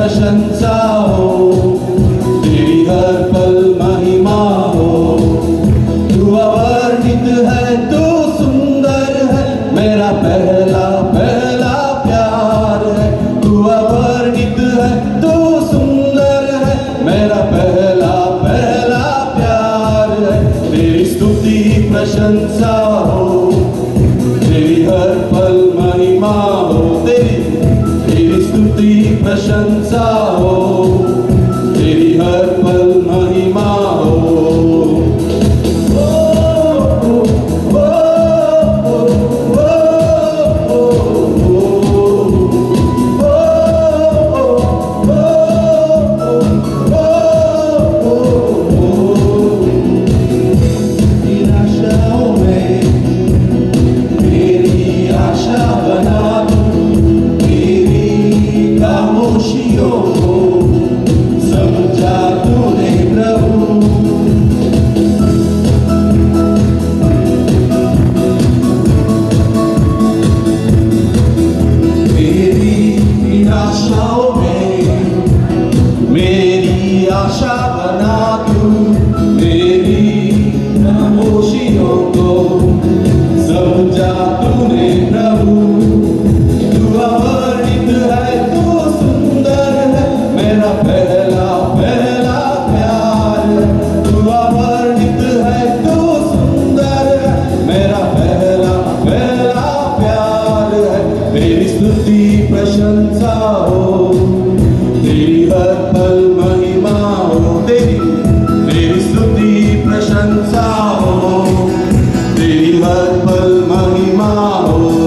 प्रशंसा हो, तेरी हर पल महिमा हो। तू अवर्णित है, तू सुंदर है, मेरा पहला पहला प्यार है। तू अवर्णित है, तू सुंदर है, मेरा पहला पहला प्यार है। तेरी स्तुति प्रशंसा हो, तेरी हर पल महिमा हो। तेरी स्तुति प्रशंसा हो, तेरी हर पल महिमा हो। प्रशंसा हो, तेरी हर पल महिमा हो। तेरी स्तुति प्रशंसा हो, तेरी हर पल महिमा हो।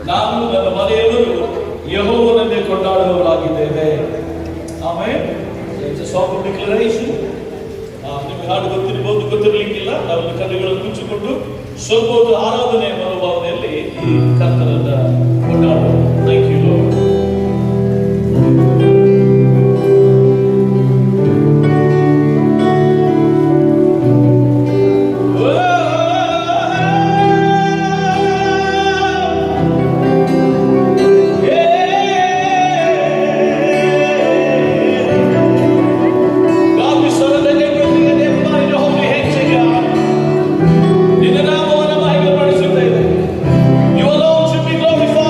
ನಾನು ನನ್ನ ಮನೆಯವರು ಯೆಹೋವನನ್ನೇ ಕೊಂಡಾಡುವವರಾಗಿದ್ದೇವೆ. Amen. It's a song of declaration. ನಿಮಗೆ ಹಾಡು ಗೊತ್ತಿರಬಹುದು, ಗೊತ್ತಿರಲಿಕ್ಕಿಲ್ಲ. ನಾವು ಕಣ್ಣುಗಳನ್ನು ಮುಚ್ಚಿಕೊಂಡು ಸ್ವಲ್ಪದ ಆರಾಧನೆ ಮನೋಭಾವನೆಯಲ್ಲಿ ಈ ಕರ್ತನನ್ನ ಕೊಂಡಾಡುವ. Thank you Lord. You alone should be glorified.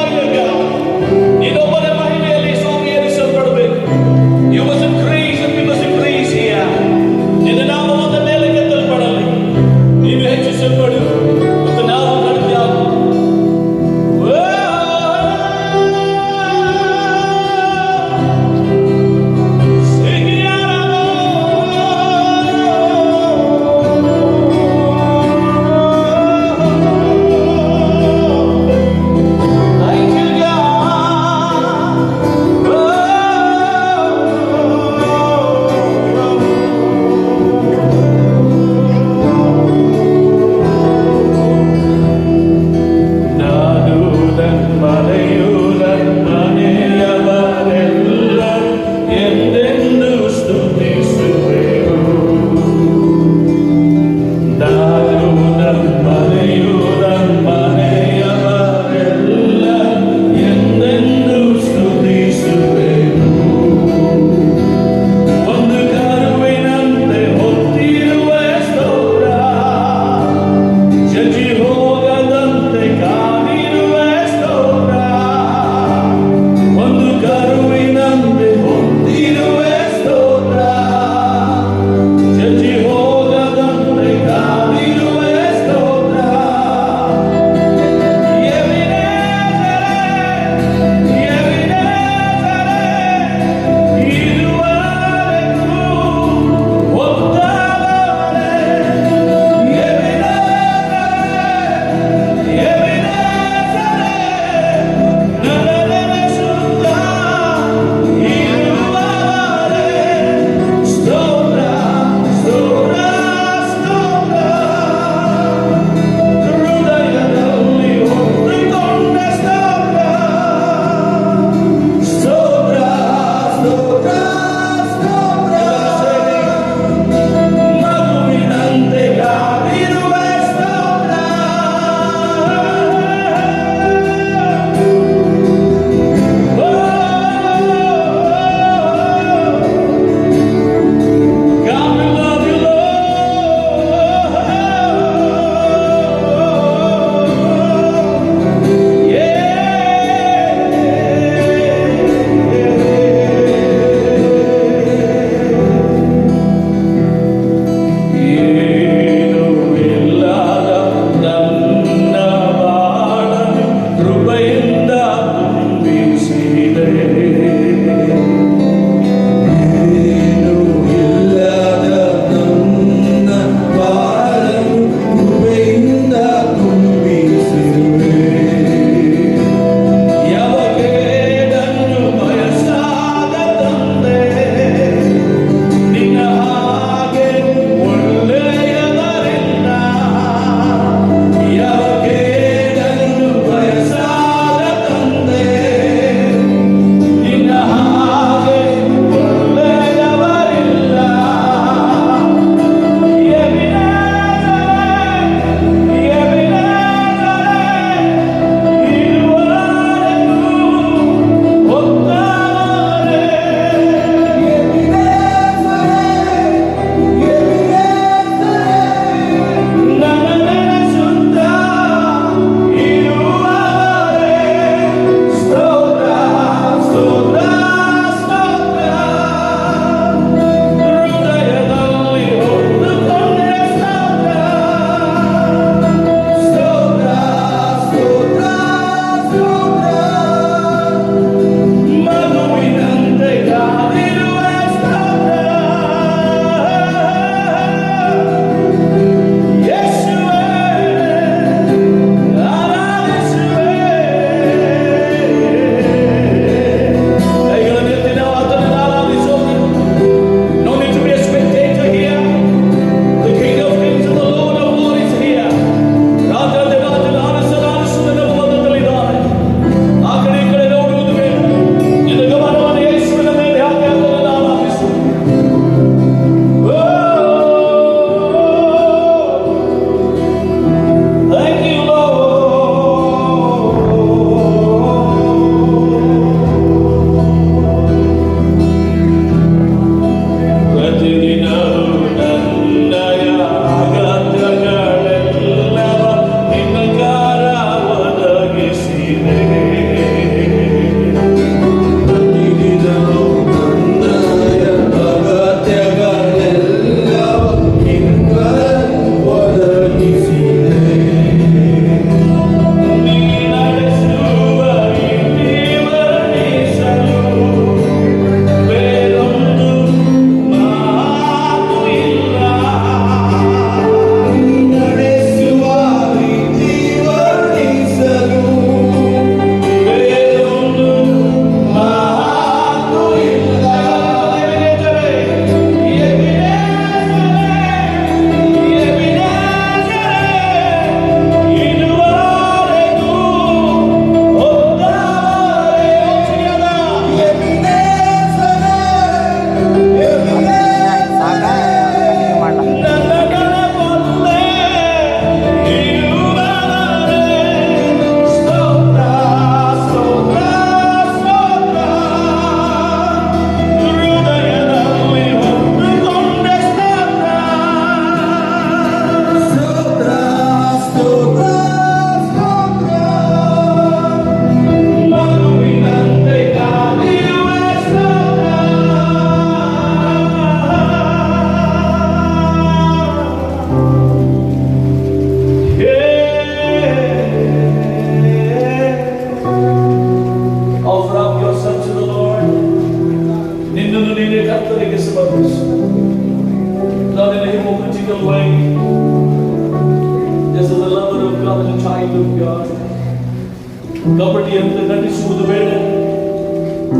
ಹೆಂಡತಿಯಂತೆ ನಟಿಸುವುದು ಬೇಡ.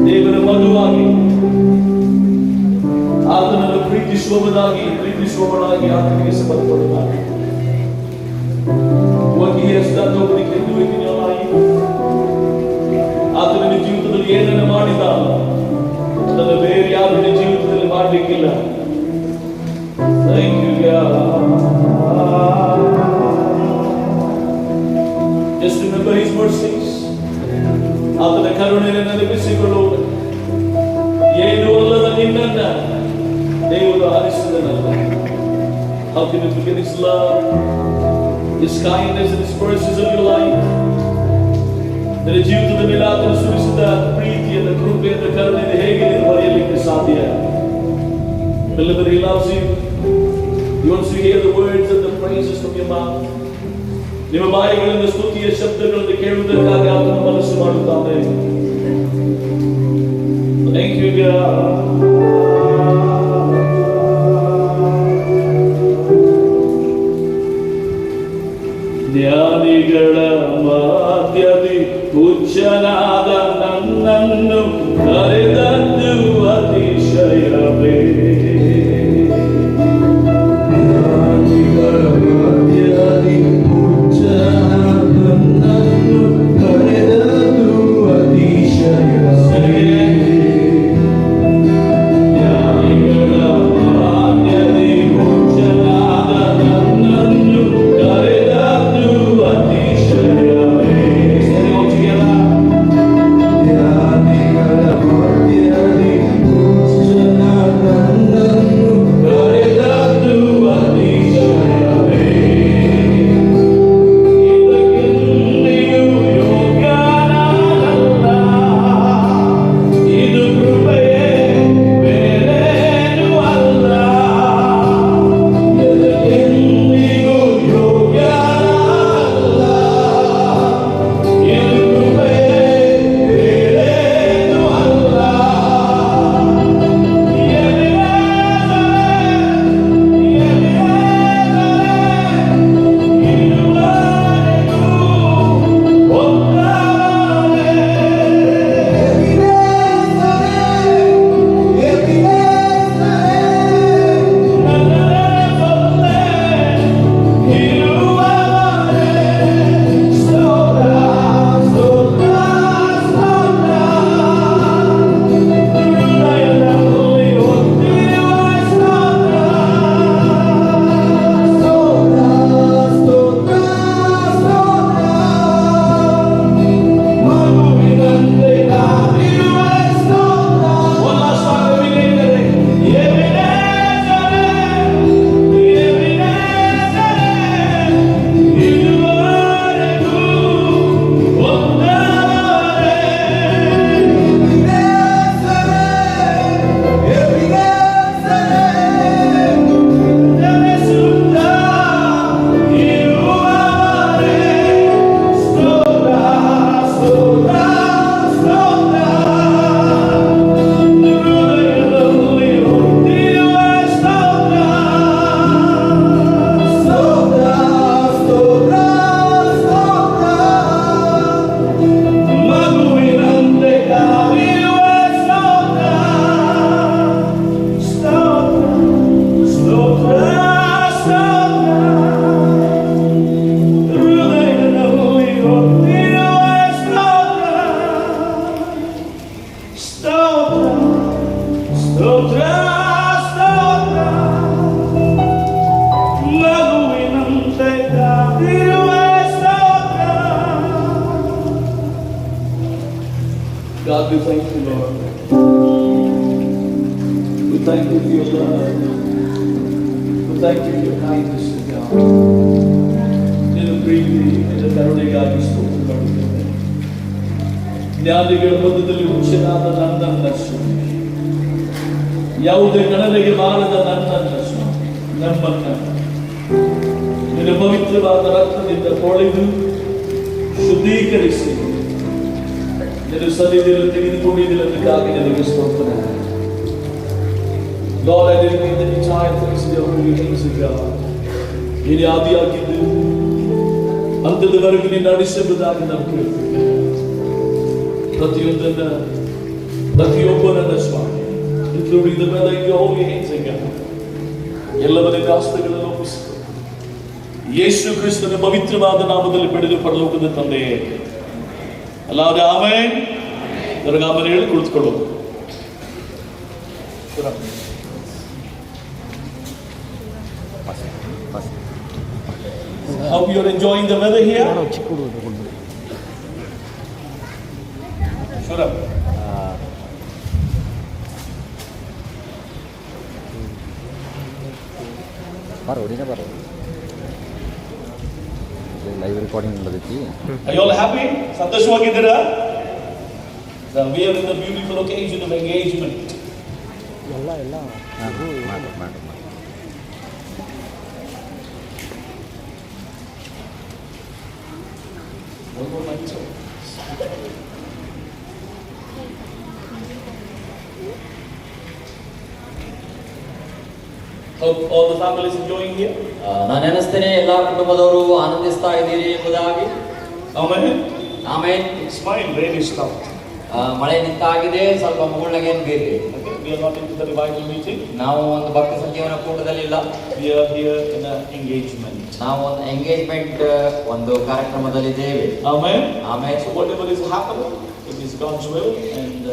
ದೇವರ ಮಗುವಾಗಿ ಆತನನ್ನು ಪ್ರೀತಿಸುವವನಾಗಿ ಆತನಿಗೆ ಸಮರ್ಪಣೆ. What he has done, nobody can do it in your life. ಆತನ ಜೀವಿತದಲ್ಲಿ ಏನನ್ನು ಮಾಡಿದ ಅದನ್ನು ಬೇರೆ ಯಾರು ನಿನ್ನ ಜೀವಿತದಲ್ಲಿ ಮಾಡಲಿಕ್ಕಿಲ್ಲ. Thank you, God. Just remember His mercies. ಆತನ ಕರುಣೆಯನ್ನು ನೆನಪಿಸಿಕೊಳ್ಳು. ಏನು ಅಲ್ಲದ ನಿನ್ನನ್ನ ದೇವರು ಆರಿಸಿದನಲ್ಲ. How can you forget His love, His kindness and His mercies of your life? ನಿನ್ನ ಜೀವಿತದ ಮೇಲೆ ಆತನು ಸುರಿಸಿದ ಪ್ರೀತಿಯನ್ನು, ಕೃಪೆಯನ್ನು, ಕರುಣೆಯನ್ನು ಹೇಗೆ ನೀನು ಮರೆಯಲಿಕ್ಕೆ ಸಾಧ್ಯ? Beloved, He loves you. He wants to hear the words and the praises from your mouth. ನಿಮ್ಮ ಬಾಯಿಗಳಿಂದ ಸ್ತುತಿಯ ಶಬ್ದಗಳನ್ನು ಕೇಳುವುದಕ್ಕಾಗಿ ಆತನು ಮನಸ್ಸು ಮಾಡುತ್ತಾನೆ. Thank you, God. ಜ್ಞಾನಿಗಳ ಮಧ್ಯದಿ ಹುಚ್ಚನಾದ ನನ್ನನ್ನು ಕರೆದದ್ದು ಅತಿಶಯವೇ. ಜ್ಞಾನಿಗಳ ಮಧ್ಯದಿ ಹುಚ್ಚನಾದ ನನ್ನನ್ನು ಕರೆದದ್ದು ಅತಿಶಯವೇ. ಜ್ಞಾನಿಗಳ ಮಧ್ಯದಿ ಹುಚ್ಚನಾದ ನನ್ನನ್ನು ಕರೆದದ್ದು ಅತಿಶಯವೇ. Say it all together. ಜ್ಞಾನಿಗಳ ಮಧ್ಯದಿ ಹುಚ್ಚನಾದ ನನ್ನನ್ನು ಕರೆದದ್ದು ಅತಿಶಯವೇ. ಇದಕ್ಕೆಂದಿಗೂ ಯೋಗ್ಯನಾನಲ್ಲ, ಇದು ಕೃಪೆಯೇ ಬೇರೇನೂ ಅಲ್ಲ. ಇದಕ್ಕೆಂದಿಗೂ ಯೋಗ್ಯನಾನಲ್ಲ, ಇದು ಕೃಪೆಯೇ ಬೇರೇನೂ ಅಲ್ಲ. God, we thank you, Lord. We thank you for your love. We thank you for your kindness, God. ನಿನ್ನ ಪ್ರೀತಿ, ನಿನ್ನ ಕರುಣೆಗಾಗಿ ಸ್ತೋತ್ರ ಮಾಡುತ್ತೇವೆ. ಜ್ಞಾನಿಗಳ ಮಧ್ಯದಲ್ಲಿ ಹುಚ್ಚನಾದ ನನ್ನನ್ನು ಸ್ವಾಮಿ, ಯಾವುದೇ ಗಣನೆಗೆ ಬಾರದ ನನ್ನನ್ನು ಸ್ವಾಮಿ, ನಮ್ಮನ್ನ ನಿನ್ನ ಪವಿತ್ರವಾದ ರಕ್ತದಿಂದ ತೊಳೆದು ಶುದ್ಧೀಕರಿಸಿ ನಿನ್ನ ಸನ್ನಿಧಿಯಲ್ಲಿ ತೆಗೆದುಕೊಂಡಿದ್ದಕ್ಕಾಗಿ ನಿನಗೆ ಸ್ತೋತ್ರ. Lord, I didn't mean any time things in your holy hands of God. ನೀನು ಆದಿಯಾಗಿದ್ದು ಅಂತ್ಯದವರೆಗೂ ನಿನ್ನ ನಡೆಸಬಹುದಾಗಿ ನಾವು ಕೇಳ್ತೇವೆ. ಪ್ರತಿಯೊಬ್ಬನನ್ನ ಸ್ವಾಮಿ, including the brother in your holy hands again. ಎಲ್ಲವನ್ನ ಹಸ್ತಗಳಲ್ಲಿ ಒಪ್ಪಿಸಿಕೊ. ಯೇಸು ಕ್ರಿಸ್ತನ ಪವಿತ್ರವಾದ ನಾಮದಲ್ಲಿ ಪಡೆದು ಪರಲೋಕದ ತಂದೆಯೇ. ಅಲ್ಲಾಹ್ ಆಮೆನ್. ಆಮೆನ್ ಹೇಳಿ ಕುಳಿತುಕೊಳ್ಳು. Hope you are enjoying the weather here. Sure. Live recording ಬರ್ತೈತಿ. Are you all happy? ಸಂತೋಷವಾಗಿದ್ದೀರಾ? We are in the beautiful occasion of engagement. Hope all the families enjoying here. ನಾನು ಎನಿಸ್ತೇನೆ ಎಲ್ಲ ಕುಟುಂಬದವರು ಆನಂದಿಸ್ತಾ ಇದ್ದೀರಿ ಎಂಬುದಾಗಿ. Amen. Amen. It's fine. Rain is stopped. ಮಳೆ ನಿಂತಾಗಿದೆ, ಸ್ವಲ್ಪ ಮುಗುಳ್ನಗೇನು ಬೇರೆ. We are not into the revival meeting. ನಾವು ಒಂದು ಭಕ್ತ ಸಂಜೀವನ ಕೂಟದಲ್ಲಿ ಇಲ್ಲ. We are here in an engagement. ನಾವು ಒಂದು ಎಂಗೇಜ್ಮೆಂಟ್ ಒಂದು ಕಾರ್ಯಕ್ರಮದಲ್ಲಿದ್ದೇವೆ. Amen. Amen. So whatever is happening, it is God's will and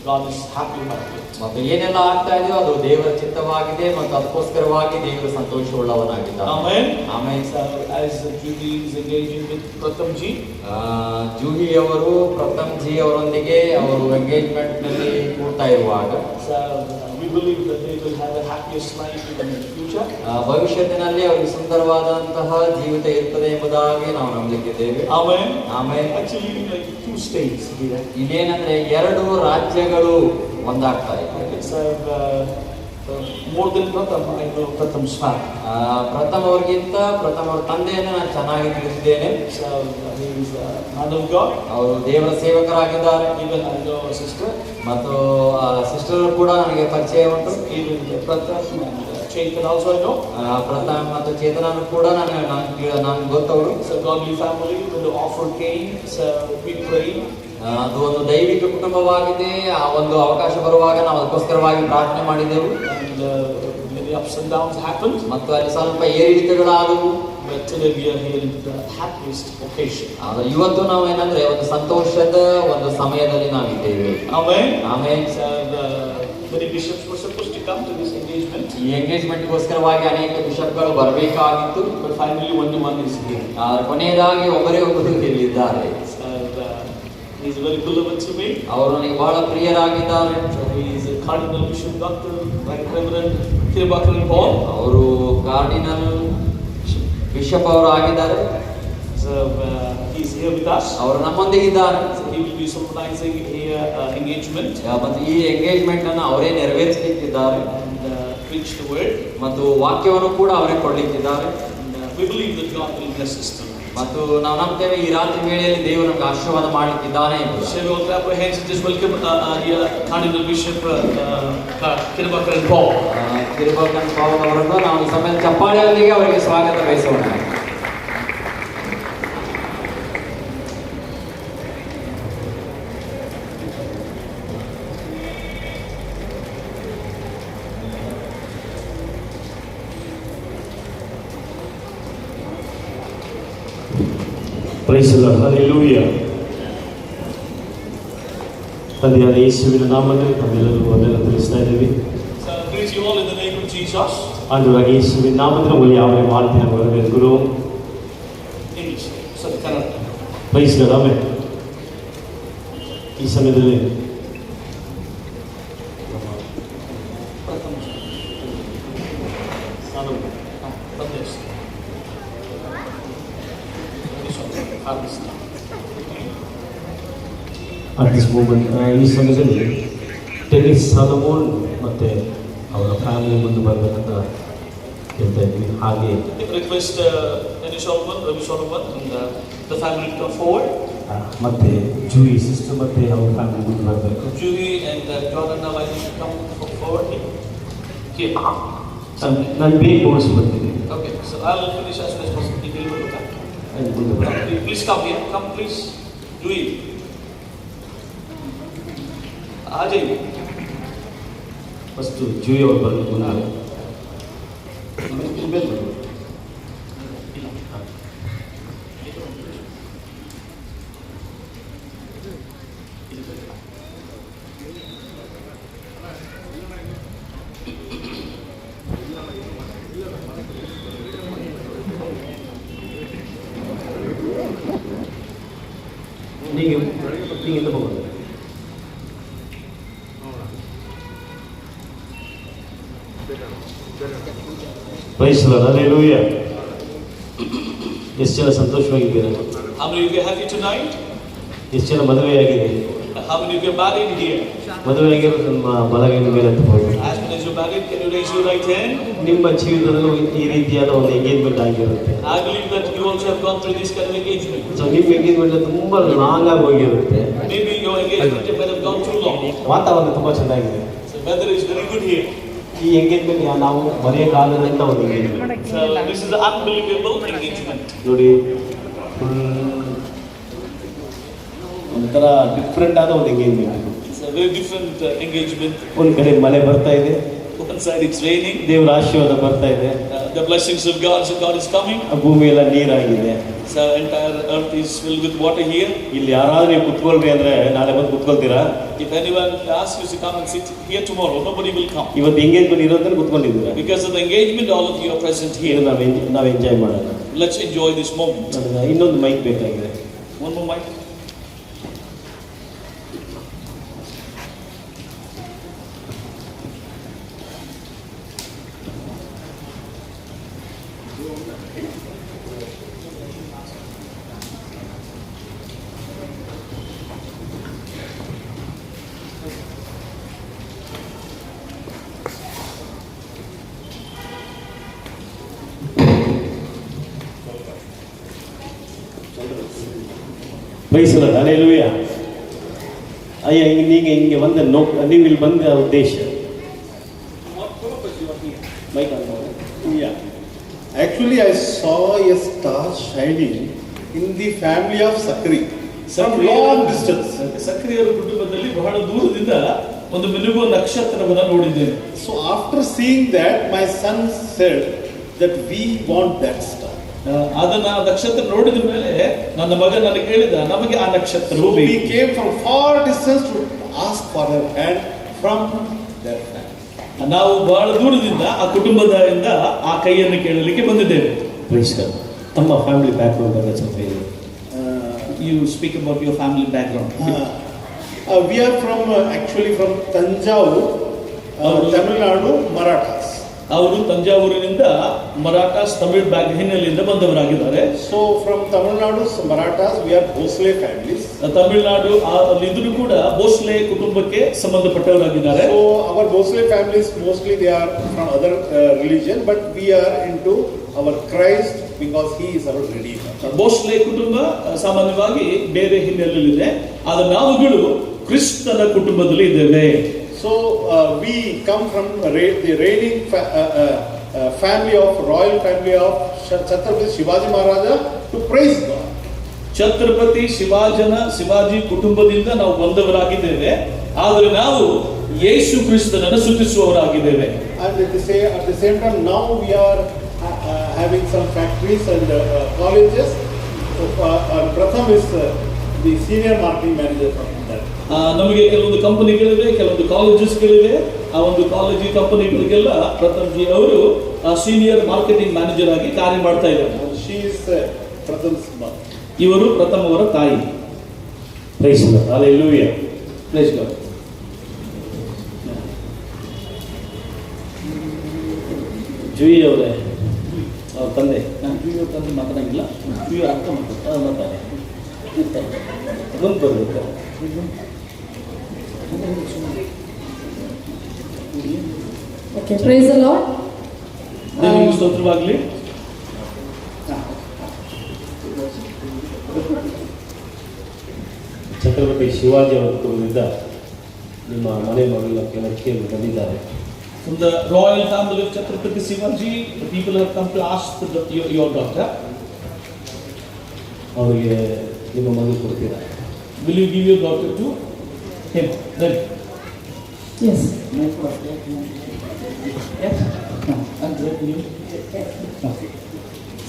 God is happy about it. ಮತ್ತು ಏನೆಲ್ಲ ಆಗ್ತಾ ಇದೆಯೋ ಅದು ದೇವರ ಚಿತ್ತವಾಗಿದೆ ಮತ್ತು ಅದಕ್ಕೋಸ್ಕರವಾಗಿ ದೇವರು ಸಂತೋಷವುಳ್ಳವನಾಗಿದ್ದಾನೆ. Amen. Amen. So as Judy is engaging with Pratham ji, Juhi ಅವರು ಪ್ರಥಮ್ ಜಿ ಅವರೊಂದಿಗೆ ಅವರು ಎಂಗೇಜ್ಮೆಂಟ್ ನಲ್ಲಿ ಕೂಡ್ತಾ ಇರುವಾಗ so we believe that they will have a happiest life in the future. ಭವಿಷ್ಯತ್ತಿನಲ್ಲಿ ಅವರಿಗೆ ಸುಂದರವಾದಂತಹ ಜೀವಿತ ಇರ್ತದೆ ಎಂಬುದಾಗಿ ನಾವು ನಂಬಲಿಕ್ಕಿದ್ದೇವೆ. Amen. ಆಮೇಲೆ Actually, like 2 states here. ಇಲ್ಲೇನಂದ್ರೆ 2 ರಾಜ್ಯಗಳು ಒಂದಾಗ್ತಾ ಇದೆ. It's more than Pratham. I know Pratham's father. ಪ್ರಥಮ್ ಅವ್ರಿಗಿಂತ ಪ್ರಥಮ್ ಅವ್ರ ತಂದೆಯನ್ನು ನಾನು ಚೆನ್ನಾಗಿ ತಿಳಿದಿದ್ದೇನೆ. So he is a man of God. ಅವರು ದೇವರ ಸೇವಕರಾಗಿದ್ದಾರೆ. Even I know a sister. ಮತ್ತು ಸಿಸ್ಟರ್ ಕೂಡ ನನಗೆ ಪರಿಚಯ ಉಂಟು. Even Pratham and Chetan also I know. ಪ್ರಥಮ್ ಮತ್ತು ಚೇತನನು ಕೂಡ ನಾನು ಗೊತ್ತವರು. It's a godly family. When the offer came, so we prayed. ಅದು ಒಂದು ದೈವಿಕ ಕುಟುಂಬವಾಗಿದೆ. ಆ ಒಂದು ಅವಕಾಶ ಬರುವಾಗ ನಾವು ಅದಕ್ಕೋಸ್ಕರವಾಗಿ ಪ್ರಾರ್ಥನೆ ಮಾಡಿದೆವು. And many ups and downs happened. ಮತ್ತು ಅಲ್ಲಿ ಸ್ವಲ್ಪ ಏರಿಳಿತಗಳಾದವು. But today we are here in the happiest occasion. ಆದರೆ ಇವತ್ತು ನಾವು ಏನಂದ್ರೆ ಒಂದು ಸಂತೋಷದ ಒಂದು ಸಮಯದಲ್ಲಿ ನಾವಿದ್ದೇವೆ. Amen. ಆಮೇಲೆ many bishops were supposed to come to this engagement. ಈ ಎಂಗೇಜ್ಮೆಂಟ್ಗೋಸ್ಕರವಾಗಿ ಅನೇಕ ಬಿಷಪ್ಗಳು ಬರಬೇಕಾಗಿತ್ತು. But finally one is here. ಕೊನೆಯದಾಗಿ ಒಬ್ಬರೇ ಒಬ್ಬರು ಇಲ್ಲಿದ್ದಾರೆ. He is very beloved to me. ಅವರು ನನಗೆ ಬಹಳ ಪ್ರಿಯರಾಗಿದ್ದಾರೆ. So he is a Cardinal Bishop Dr. Right Reverend Kirbakan Paul. ಅವರು ಕಾರ್ಡಿನಲ್ ಬಿಷಪ್ ಅವರು ಆಗಿದ್ದಾರೆ. So he is here with us. ಅವರು ನಮ್ಮೊಂದಿಗೆ ಇದ್ದಾರೆ. So he will be solemnizing here engagement. ಮತ್ತು ಈ ಎಂಗೇಜ್ಮೆಂಟ್ ಅನ್ನು ಅವರೇ ನೆರವೇರಿಸಲಿಕ್ಕಿದ್ದಾರೆ. And preach the word. ಮತ್ತು ವಾಕ್ಯವನ್ನು ಕೂಡ ಅವರೇ ಕೊಡಲಿಕ್ಕಿದ್ದಾರೆ. We believe that God will bless us too. ಮತ್ತು ನಾವು ನಂಬ್ತೇವೆ ಈ ರಾತ್ರಿ ವೇಳೆಯಲ್ಲಿ ದೇವರು ನಮಗೆ ಆಶೀರ್ವಾದ ಮಾಡಲಿಕ್ಕಿದ್ದಾನೆ ಎಂದು. Shall we all clap our hands and just welcome here Cardinal Bishop Kirbakan Paul. Kirbakan Paul ಅವರನ್ನು ನಾವು ಈ ಸಮಯದಲ್ಲಿ ಚಪ್ಪಾಳೆಯೊಂದಿಗೆ ಅವರಿಗೆ ಸ್ವಾಗತ ಬಯಸೋಣ. Praise the Lord. Hallelujah. ತಂದೆಯಾದ ಯೇಸುವಿನ ನಾಮದಲ್ಲಿ ನಮ್ಮೆಲ್ಲರೂ ವಂದನೆ ತಿಳಿಸ್ತಾ ಇದ್ದೀವಿ. So greet you all in the name of Jesus. ಆಂಧ್ರವಾಗಿ ಯೇಸುವಿನ ನಾಮದಲ್ಲಿ ನಾವು ಯಾವ ಮಾಡ್ತೀವಿ ಬರಬೇಕು ಗುರು. English. So Kannada. Praise the Lord. ಈ ಸಮಯದಲ್ಲಿ at this moment ಈ ಸಮಯದಲ್ಲಿ ಟೆನಿಸ್ ಸಾಲಮೋನ್ ಮತ್ತೆ ಅವರ ಫ್ಯಾಮಿಲಿ ಮುಂದೆ ಬರಬೇಕಂತ ಹೇಳ್ತಾ ಇದ್ವಿ. ಹಾಗೆ request Ravi Solomon and the family to come forward. ಮತ್ತೆ ಜೂಯಿ ಸಿಸ್ಟರ್ ಮತ್ತೆ ಅವ್ರ ಫ್ಯಾಮಿಲಿ ಮುಂದೆ ಬರಬೇಕು. Judy and Jordan now I need to come forward here. ನಾನು ಬೇಗ ಮುಗಿಸ್ಬಿಡ್ತೀನಿ. Okay, so I'll finish as soon as possible. ಮುಂದೆ ಬರ. Please come here. Come please. Judy. आ जाइए. ಫಸ್ಟು ಜೂಯಿ ಅವರು ಬರಲಿಕ್ಕೆ ಮುಂದೆ நீங்கள் இந்த பக்கம் ಪ್ರೈಸ್ ಲಾರ್ಡ್ ಹಲ್ಲೆಲೂಯಾ. ಎಷ್ಟು ಜನ ಸಂತೋಷವಾಗಿದ್ದೀರಾ? How many of you are happy tonight? ಎಷ್ಟು ಜನ ಮದುವೆಯಾಗಿದೆ? How many of you are married here? ಮದುವೆಯಾಗಿರೋ ನಿಮ್ಮ ಬಲಗೈನ ಮೇಲೆ ತಗೊಳ್ಳಿ. As many as you are married, can you raise your right hand? ನಿಮ್ಮ ಜೀವಿತದಲ್ಲೂ ಈ ರೀತಿಯಾದ ಒಂದು ಎಂಗೇಜ್ಮೆಂಟ್ ಆಗಿರುತ್ತೆ. I believe that you also have gone through this kind of engagement. So ನಿಮ್ಮ engagement ತುಂಬಾ ಲಾಂಗ್ ಆಗಿ ಹೋಗಿರುತ್ತೆ. Maybe your engagement might have gone too long. ವಾತಾವರಣ ತುಂಬಾ ಚೆನ್ನಾಗಿದೆ. So weather is very good here. ಈ ಎಂಗೇಜ್ಮೆಂಟ್ ನಾವು ಮರೆಯಕ್ಕಾಗದಂತ ಒಂದು engagement. So this is an unbelievable engagement. ನೋಡಿ ಒಂಥರ ಡಿಫ್ರೆಂಟ್ ಆದ ಒಂದು engagement. It's a very different engagement. ಒಂದು ಕಡೆ ಮಳೆ ಬರ್ತಾ ಇದೆ, One side it's raining. ದೇವರ ಆಶೀರ್ವಾದ ಬರ್ತಾ ಇದೆ. The blessings of God is coming. ಭೂಮಿ ಎಲ್ಲ ನೀರಾಗಿದೆ. So entire earth is filled with water here. ಇಲ್ಲಿ ಯಾರಾದ್ರೂ ನೀವು ಕುತ್ಕೊಳ್ರಿ ಅಂದ್ರೆ ನಾಳೆ ಬಂದು ಕುತ್ಕೊಳ್ತೀರಾ? If anyone asks you to come and sit here tomorrow, nobody will come. ಇವತ್ತು engagement ಇರೋದ್ರೆ ಕುತ್ಕೊಂಡಿದ್ದೀರಾ. Because of the engagement, all of you are present here. ನಾವು enjoy ಮಾಡೋಣ. Let's enjoy this moment. ಇನ್ನೊಂದು ಮೈಕ್ ಬೇಕಾಗಿದೆ. One more mic. Praise lord hallelujah. ಅಯ್ಯ நீங்க வந்த ನೀವು ಇಲ್ಲಿ ಬಂದ ಉದ್ದೇಶ ಮೈಕ್ ಆನ್ ಮಾಡಿ. Yeah. Actually, I saw a star shining in the family of Sakri from long distance. ಸಕ್ರಿಯರ ಕುಟುಂಬದಲ್ಲಿ ಬಹಳ ದೂರದಿಂದ ಒಂದು ಮಿನುಗುವ ನಕ್ಷತ್ರವನ್ನು ನೋಡಿದ್ದೇನೆ. So after seeing that, my son said that we want that star. ಅದನ್ನ ನಕ್ಷತ್ರ ನೋಡಿದ ಮೇಲೆ ನನ್ನ ಮಗ ನನಗೆ ಹೇಳಿದ, ನಮಗೆ ಆ ನಕ್ಷತ್ರವು So we ಬೇಕು. came from far distance to ask for her hand from their family. ನಾವು ಬಹಳ ದೂರದಿಂದ ಆ ಕುಟುಂಬದಿಂದ ಆ ಕೈಯನ್ನು ಕೇಳಲಿಕ್ಕೆ ಬಂದಿದ್ದೇವೆ. Praise lord. ತಮ್ಮ ಫ್ಯಾಮಿಲಿ ಬ್ಯಾಕ್ಗ್ರೌಂಡ್ ಬಗ್ಗೆ ಸ್ವಲ್ಪ ಹೇಳಿ. You speak about your family background. We are from actually from Tanjavur, Tamil Nadu, Marathas. ಅವರು ತಂಜಾವೂರಿನಿಂದ ಮರಾಠಾಸ್ ತಮಿಳ್ ಬ್ಯಾಗ್ ಹಿನ್ನೆಲೆಯಿಂದ ಬಂದವರಾಗಿದ್ದಾರೆ. So from Tamil Nadu, Marathas, we are Bhosle families. Tamil Nadu ಇದ್ರು ಕೂಡ ಭೋಸ್ಲೆ ಕುಟುಂಬಕ್ಕೆ ಸಂಬಂಧಪಟ್ಟವರಾಗಿದ್ದಾರೆ. So our Bhosle families mostly they are from other religion, but we are into our Christ because he is our redeemer. Bhosle ಕುಟುಂಬ ಸಾಮಾನ್ಯವಾಗಿ ಬೇರೆ ಹಿನ್ನೆಲೆಯಲ್ಲಿದೆ, ಆದರೆ ನಾವುಗಳು ಕ್ರಿಸ್ತನ ಕುಟುಂಬದಲ್ಲಿ ಇದ್ದೇವೆ. So we come from the reigning family of royal family of Chhatrapati Shivaji Maharaja to praise God. Chhatrapati Shivaji ಕುಟುಂಬದಿಂದ ನಾವು ಬಂದವರಾಗಿದ್ದೇವೆ, ಆದರೆ ನಾವು ಯೇಸು ಕ್ರಿಸ್ತನನ್ನು ಸ್ತುತಿಸುವವರಾಗಿದ್ದೇವೆ. And at the same time now we are having some factories and colleges. Pratham is the senior marketing manager from that. ನಮಗೆ ಕೆಲವೊಂದು ಕಂಪನಿಗಳಿವೆ, ಕೆಲವೊಂದು ಕಾಲೇಜಸ್ಗಳಿವೆ. ಆ ಒಂದು ಕಾಲೇಜು ಕಂಪನಿಗಳಿಗೆಲ್ಲ ಪ್ರಥಮ್ ಜಿ ಅವರು ಸೀನಿಯರ್ ಮಾರ್ಕೆಟಿಂಗ್ ಮ್ಯಾನೇಜರ್ ಆಗಿ ಕಾರ್ಯ ಮಾಡ್ತಾ ಇದ್ದಾರೆ. She is Pratham's mother. ಇವರು ಪ್ರಥಮ್ ಅವರ ತಾಯಿ. Praise lord hallelujah. Praise God. Juhi ಅವರೇ ಅವ್ರ ತಂದೆ ಇವ್ರ ತಂದೆ ಮಾತಾಡಂಗಿಲ್ಲ, ಇವ್ರ ಅಕ್ಕ ಮಾತಾಡ್ತಾರೆ. ಮುಂದೆ ಬರಬೇಕು. Okay, praise the Lord. ದೇವರಿಗೆ ಸ್ತೋತ್ರವಾಗಲಿ. ಛತ್ರಪತಿ ಶಿವಾಜಿ ಅವರ ಕುಟುಂಬದಿಂದ ನಿಮ್ಮ ಮನೆ ಮಗಳ ಕೆಲಕ್ಕೆ ಬಂದಿದ್ದಾರೆ. From the royal family of Chhatrapati Shivaji, the people have come to ask your daughter. ಅವರಿಗೆ ನಿಮ್ಮ ಮಗಳು ಕೊಡ್ತೀರಾ? Will you give your daughter to him? Then Yes.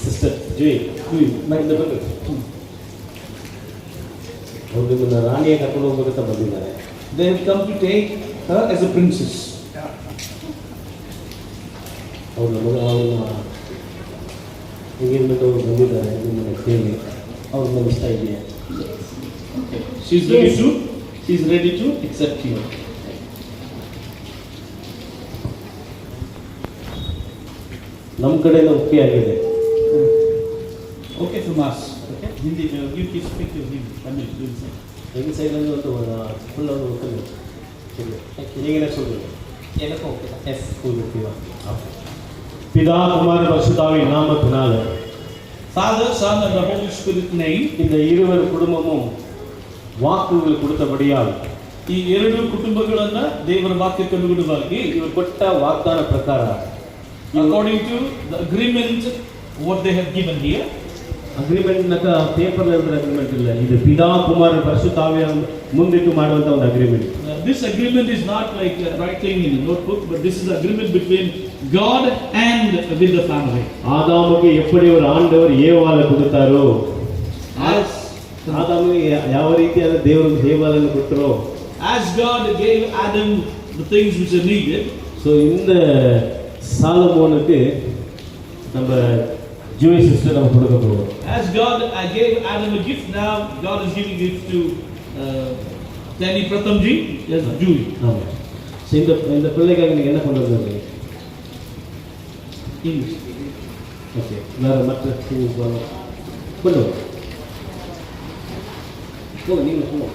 Sister Juhi ಮೈಂದ ಬಂದು ಅವ್ರು ನಿಮ್ಮನ್ನು ರಾಣಿಯ ಕರ್ಕೊಂಡು ಹೋಗ್ಬೇಕಂತ ಬಂದಿದ್ದಾರೆ. They have come to take her as a princess. ಅವ್ರ ಎಂಗೇಜ್ಮೆಂಟ್ ಅವರು ಬಂದಿದ್ದಾರೆ ನಿಮ್ಮನ್ನು ಕೇಳಿ ಅವ್ರನ್ನ ಇಷ್ಟ ಇದೆಯಾ? She is ready to accept you. ನಮ್ಮ ಕಡೆಯಿಂದ ಒಪ್ಪಿಗೆ ಆಗಿದೆ. Okay from us. Okay. Hindi, you can speak to him. Tamil. எங்கள் சைட்லேருந்து வந்து ஒரு ஃபுல்லாக வந்து ஒத்துங்க. சரி நீங்கள் என்ன சொல்கிறீங்க? எனக்கும் ஓகே தான். எஸ். ஓகேவா? பிதா குமார பரிசுத்தாவின் நாமத்தினால Father, Son, and the Holy Spirit name. இந்த இருவர் குடும்பமும் ವಾಕ್ಯಗಳು ಕೊಡುತ್ತಬಡಿಯಾಗಿ ಈ ಎರಡು ಕುಟುಂಬಗಳನ್ನ ದೇವರ ವಾಕ್ಯಕ್ಕೆ ಅನುಗುಣವಾಗಿ ಇವರು ಕೊಟ್ಟ ವಾಗ್ದಾನ ಪ್ರಕಾರ according to the agreement what they have given here. ಅಗ್ರಿಮೆಂಟ್ನಾಗ ಪೇಪರ್ ಅಗ್ರಿಮೆಂಟ್ ಇಲ್ಲ, ಇದು ಪಿತಾ ಕುಮಾರ ಪರಿಶುದ್ಧಾವಿಯ ಮುಂದಿಟ್ಟು ಮಾಡುವಂಥ ಒಂದು agreement. This agreement is not like writing in a notebook, but this is an agreement between God and with the family. ஆதாமுக்கு எப்படி ஒரு ஆண்டவர் ஏவாளை கொடுத்தாரோ, ಆದಾಮಿಗೆ ಯಾವ ರೀತಿಯಾದ ದೇವರು ದೇವಾಲಯನ್ನು ಕೊಟ್ಟರೋ, as God gave Adam the things which are needed, so இந்த சாலமோனுக்கு நம்ம ஜூய் சிஸ்டர் நம்ம கொடுக்க போகிறோம். as God gave Adam a gift, now God is giving it to Danny Prathamji as Jew. ஆமாம். ஸோ இந்த பிள்ளைக்காக நீங்கள் என்ன கொண்டு வந்தீங்க? English. ஓகே, வேறு மற்ற கொண்டு வரோம். போங்க, நீங்கள் போங்க.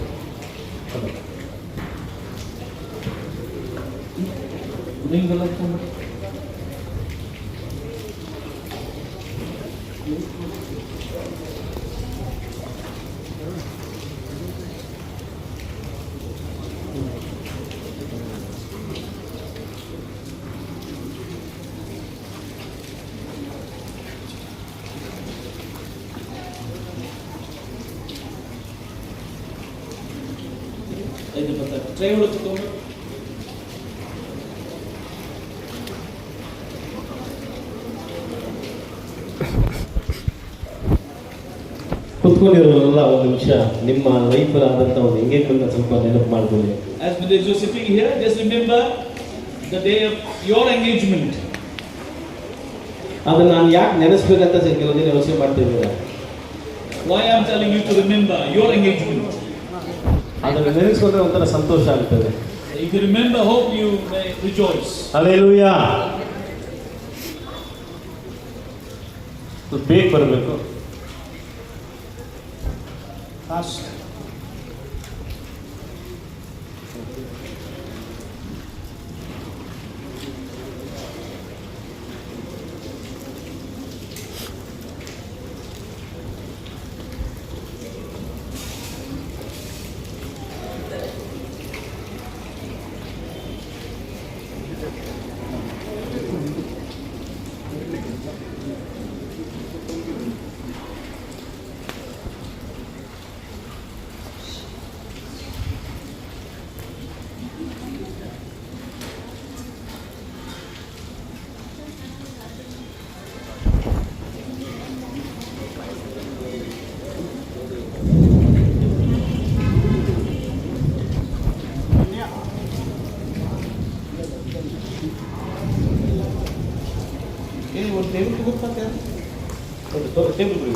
Try to come. ಕುತ್ಕೊಂಡಿರೋಲ್ಲ ಒಂದು ನಿಮಿಷ ನಿಮ್ಮ ಲೈಫಲ್ಲಿ ಆದಂಥ ಒಂದು ಎಂಗೇಜ್ಮೆಂಟ್ನ ಸ್ವಲ್ಪ ನೆನಪು ಮಾಡ್ಕೊಳ್ಳಿ. As Brother is sitting here, just remember the day of your engagement. ಅದನ್ನು ನಾನು ಯಾಕೆ ನೆನೆಸ್ಬೇಕಂತ ಕೆಲವು ದಿನ ಯೋಚನೆ ಮಾಡ್ತಿದ್ದೀರಾ? Why I am telling you to remember your engagement. ಅದನ್ನು ನೆನೆಸ್ಕೊಂಡ್ರೆ ಒಂಥರ ಸಂತೋಷ ಆಗ್ತದೆ. If you remember, hope you may rejoice. Hallelujah. ಬೇಗ ಬರಬೇಕು. Fast. ಟೇಬಲ್ ಬಿಡಿ.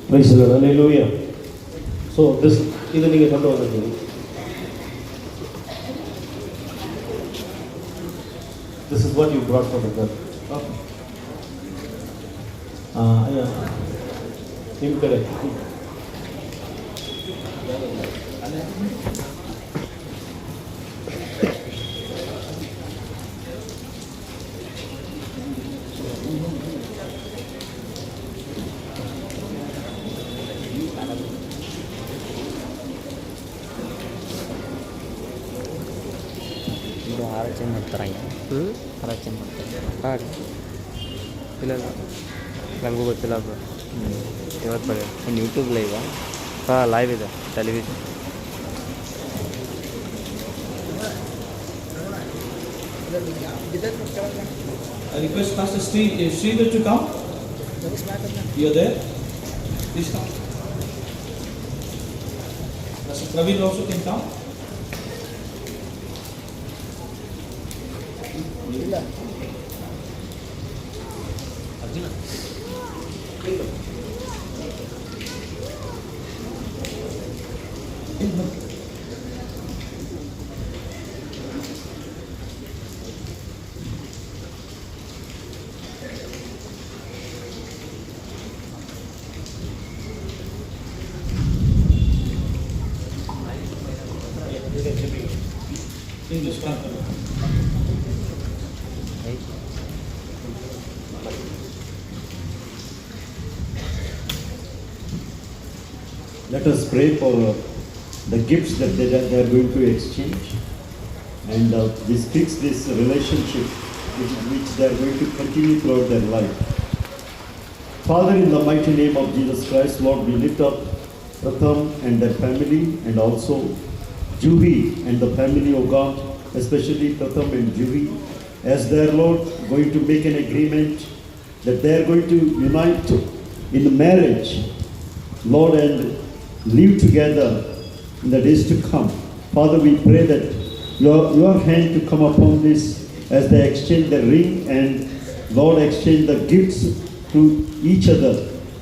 Praise the Lord. Hallelujah. So this ಇದು ನಿಮಗೆ ಕಂಡು ಬಂದದ್ದು. This is what you brought for the girl. Okay. ನಿಮ್ಮ ಕಡೆ ಇದು ಹಾರ ಚೇಂಜ್ ಮಾಡ್ತಾರೆ ಹಾರ ಚೇಂಜ್ ಮಾಡ್ತಾರೆ ಹಾಂ ಇಲ್ಲ ನನಗೂ ಗೊತ್ತಿಲ್ಲ ಬ್ರೋ ಇವತ್ತು ಬರೀ ಇನ್ನು ಯೂಟ್ಯೂಬ್ ಲೈವಾ ಹಾಂ ಲೈವ್ ಇದೆ television I request Pastor Sridhar to come. You're there? Please come. Pastor Praveen also can come. English, come. Let us pray for the gifts that they are going to exchange, and this fix this relationship which they are going to continue throughout their life. Father, in the mighty name of Jesus Christ, Lord, we lift up Pratham and their family, and also Juhi and the family of God, especially Pratham and Juhi, as they are, Lord, going to make an agreement that they are going to unite in marriage, Lord, and live together in the days to come. Father, we pray that your hand to come upon this as they exchange the ring and, Lord, exchange the gifts to each other.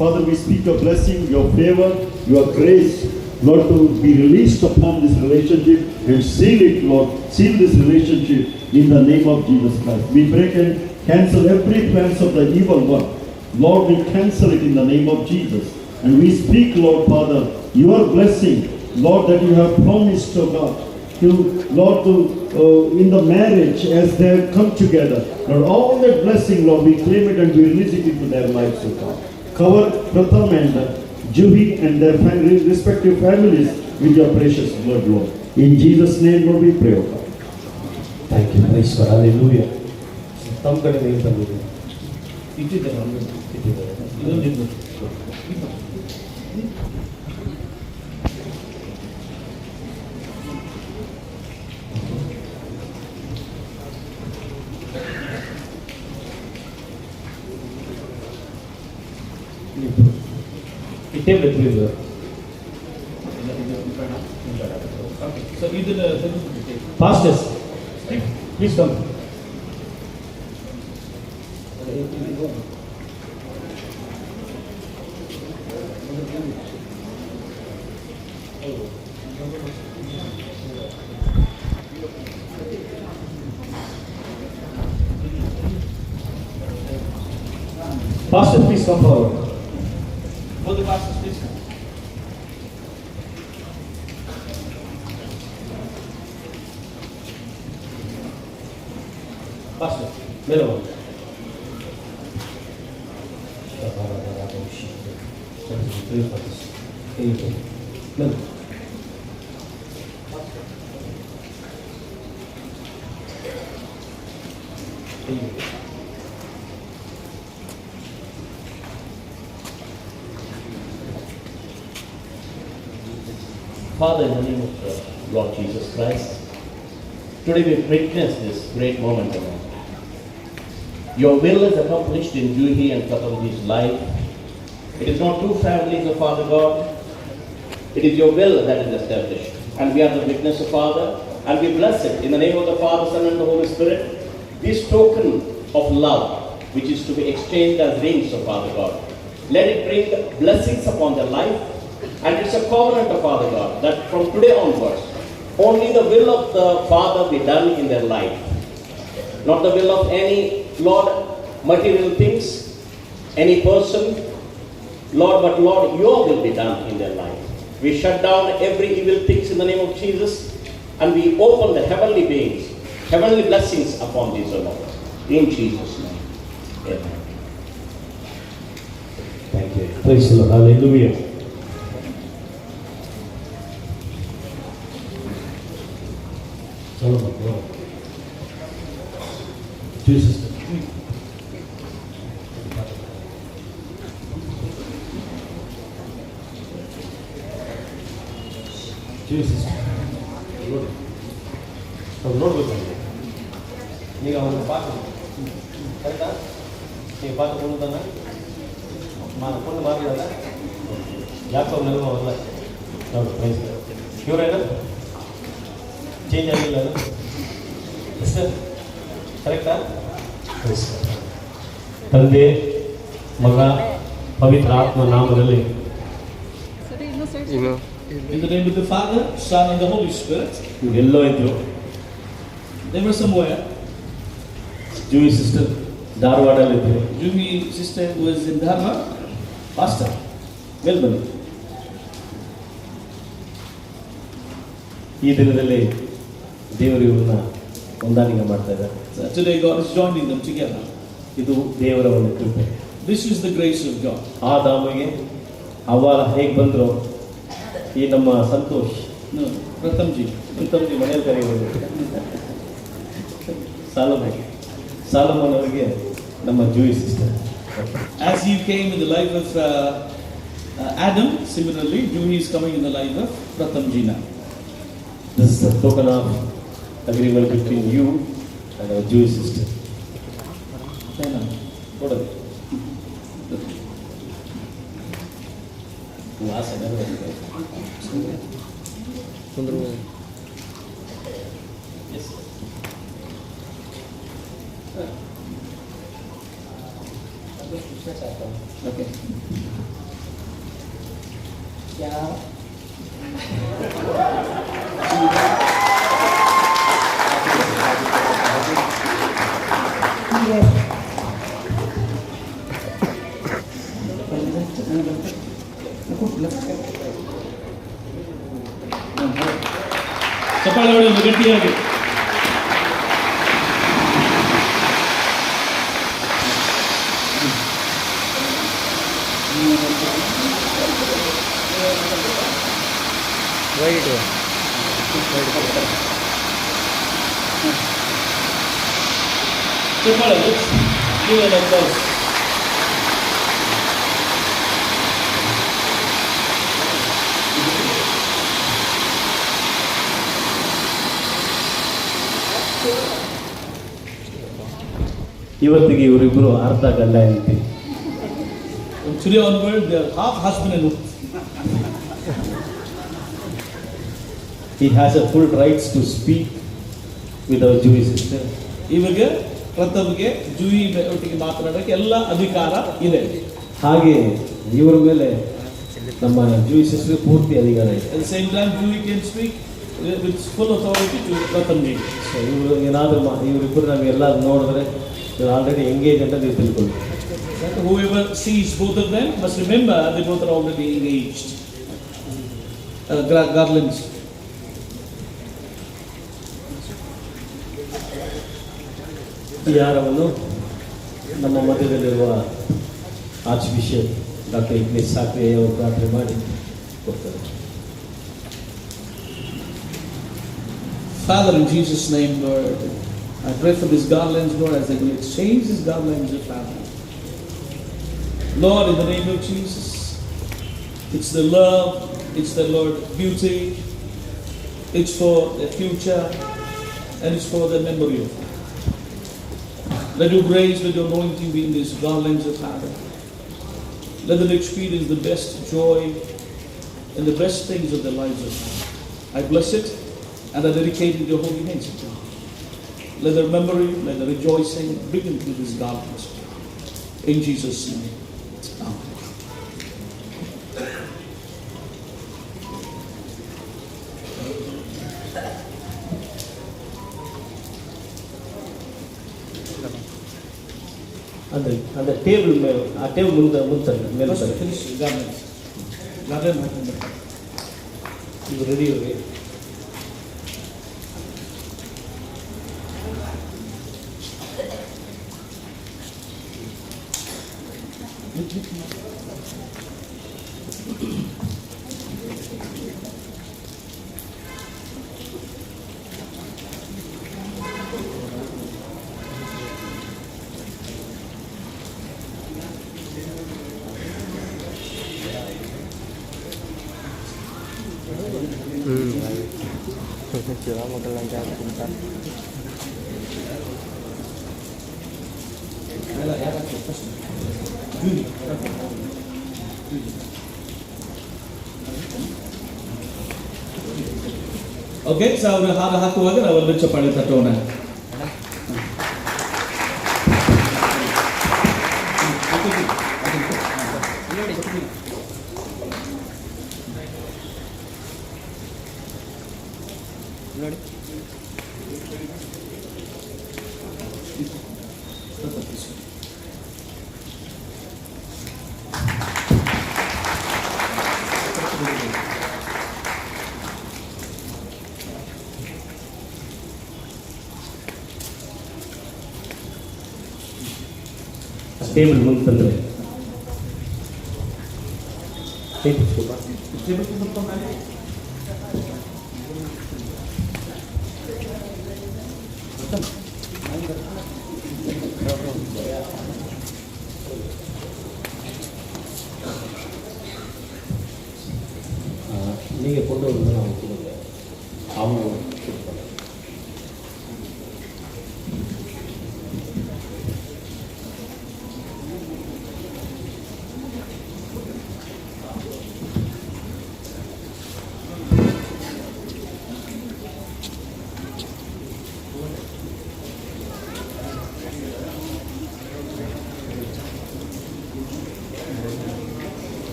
Father, we speak your blessing, your favor, your grace, Lord, to be released upon this relationship and seal it, Lord, seal this relationship in the name of Jesus Christ. We break and cancel every plans of the evil one. Lord, we cancel it in the name of Jesus. And we speak, Lord Father, your blessing, Lord, that you have promised, oh God, to, Lord, in the marriage as they come together. Lord, all that blessing, Lord, we claim it and we release it into their lives, oh God. Cover Pratham and Juhi and their respective families with your precious blood, Lord. In Jesus' name, Lord, we pray, oh God. Thank you praise for hallelujah. ತಮ್ಮ ಕಡೆ ನೀವು ತಂದಿದ್ದೀರಿ ಇಟ್ಟಿದ್ದಾರೆ ಇದೊಂದು table ಎತ್ತಿದ್ರು. So either Pastors, please come. Pastor, please come forward. both the pastors, please come. Pastor, mellow. Mellow. Father, in the name of the Lord Jesus Christ, today we witness this great moment, O Lord. Your will is accomplished in Juhi and Pratamji's life. It is not two families, O Father God. It is your will that is established. And we are the witness, O Father, and we bless it in the name of the Father, Son, and the Holy Spirit. This token of love, which is to be exchanged as rings, O Father God, let it bring blessings upon their life. And it's a covenant, O Father God, that from today onwards, only the will of the Father be done in their life. Not the will of any, Lord, material things, any person, Lord, but Lord, your will be done in their life. We shut down every evil things in the name of Jesus, and we open the heavenly beings, heavenly blessings upon these, O Lord. In Jesus' name. Amen. Thank you. Praise the Lord. Hallelujah. Solomon, go. Jesus. Jesus. ನೋಡಿ ಅವ್ರು ನೋಡ್ಬೇಕು ಈಗ ಅವನು ಪಾಠ ಕರೆಕ್ಟಾ ನೀವು ಪಾಠ ಕೊಡುವುದನ್ನ ಕೊಂಡು ಮಾತಾಡಲ್ಲ ಯಾಕೋ ನನಗೂ ಅಲ್ಲ ನೋಡಿ ಪ್ರೈಸ್ ಇವರೇನು ಚೇಂಜ್ ಆಗಿಲ್ಲ ಅದು ಎಷ್ಟು ಕರೆಕ್ಟಾ ತಂದೆ ಮಗ ಪವಿತ್ರ ಆತ್ಮ ನಾಮದಲ್ಲಿ ಇನ್ನು In the name of the Father, Son, and the Holy Spirit. ಇವರೆಲ್ಲೋ ಇದ್ರು They were somewhere. Juhi sister ಧಾರವಾಡಲ್ಲಿದ್ರು Juhi sister was in Dharma. Pastor. Melbourne ಈ ದಿನದಲ್ಲಿ ದೇವರು ಇವ್ರನ್ನ ಹೊಂದಾಣಿಕೆ ಮಾಡ್ತಾ ಇದ್ದಾರೆ. So today God is joining them together. ಇದು ದೇವರ ಒಂದು ಕೃಪೆ. This is the grace of God. ಆದಾಮಿಗೆ ಅವ್ವ ಹೇಗೆ ಬಂದ್ರು ಈ ನಮ್ಮ ಸಂತೋಷ್ No, Pratamji. ಮನೆಯಲ್ಲಿ ಕರೆಯುವುದು ಸಾಲಮನ್ ಅವರಿಗೆ ನಮ್ಮ ಜೂಯಿ sister. As he came in the life of Adam, similarly, Juhi is coming in the life of Pratamji now. This is a token of agreement between you and our Jewish sister. ಕೊಡೋದು ವಾಸನೆ ಕುಂದ್ರು Okay. ಚಪ್ಪಾಳೆ ಹೊಡೆದು ಗಟ್ಟಿಯಾಗಿ. White ಚಪ್ಪಾಳೆ. Let's give an applause. ಇವತ್ತಿಗೆ ಇವರಿಬ್ಬರು ಅರ್ಧ ಗಂಡ ಹೆಂಡತಿ. From today onward, they are half husband and wife. He has a full rights to speak with our Jewish sister. ಇವಾಗ ಪ್ರಥಮ್ಗೆ ಜೂಯಿ ಒಟ್ಟಿಗೆ ಮಾತನಾಡಕ್ಕೆ ಎಲ್ಲ ಅಧಿಕಾರ ಇದೆ. ಹಾಗೆ ಇವರ ಮೇಲೆ ನಮ್ಮ Jewish sister ಪೂರ್ತಿ ಅಧಿಕಾರ ಇದೆ. At the same time, Juhi can speak with full authority to Pratamji. So ಇವರು ಏನಾದರೂ ಇವರಿಬ್ಬರು ನಾವೆಲ್ಲ ನೋಡಿದ್ರೆ ಇವರು ಆಲ್ರೆಡಿ ಎಂಗೇಜ್ ಅಂತ ನೀವು ತಿಳ್ಕೊಳ್ಳಿ. Whoever sees both of them must remember they both are already engaged. Garlands. ಈ ಹಾರವನ್ನು ನಮ್ಮ ಮಧ್ಯದಲ್ಲಿರುವ ಆರ್ಚ್ ಬಿಷಪ್ ಡಾಕ್ಟರ್ ಇಗ್ನೇಸ್ ಸಾಕ್ರೆ ಅವರು ಪ್ರಾರ್ಥನೆ ಮಾಡಿ ಕೊಡ್ತಾರೆ. Father, in Jesus' name, Lord, I pray for these garlands, Lord, as they will exchange these garlands of family. Lord, in the name of Jesus, it's the love, it's the Lord beauty, It's for the future and it's for the memory of it. Let your grace, let your anointing be in these garlands of Father. Let them experience the best joy and the best things of their lives of God. I bless it and I dedicate it to your holy hands of God. Let the memory, let the rejoicing begin through these garlands. In Jesus' name. Amen. அந்த table table ಮುಂದೆ ಮೇಲೆ First finish garments. Garland happen. ಇದು ready ಇವೆ. Chữa một cái lăn ra trung tâm. Okay, so ನಾವು ಹಾಕುವಾಗ ನಾವೆಲ್ಲ ಚಪ್ಪಾಳೆ ತಟ್ಟೋಣ. ನೋಡಿ ಟೇಬಲ್ ಮುಂದೆ ತಂದರೆ நீங்கள் கொண்டு வந்து நான் கொடுங்க அவங்க கொடுப்பாங்க.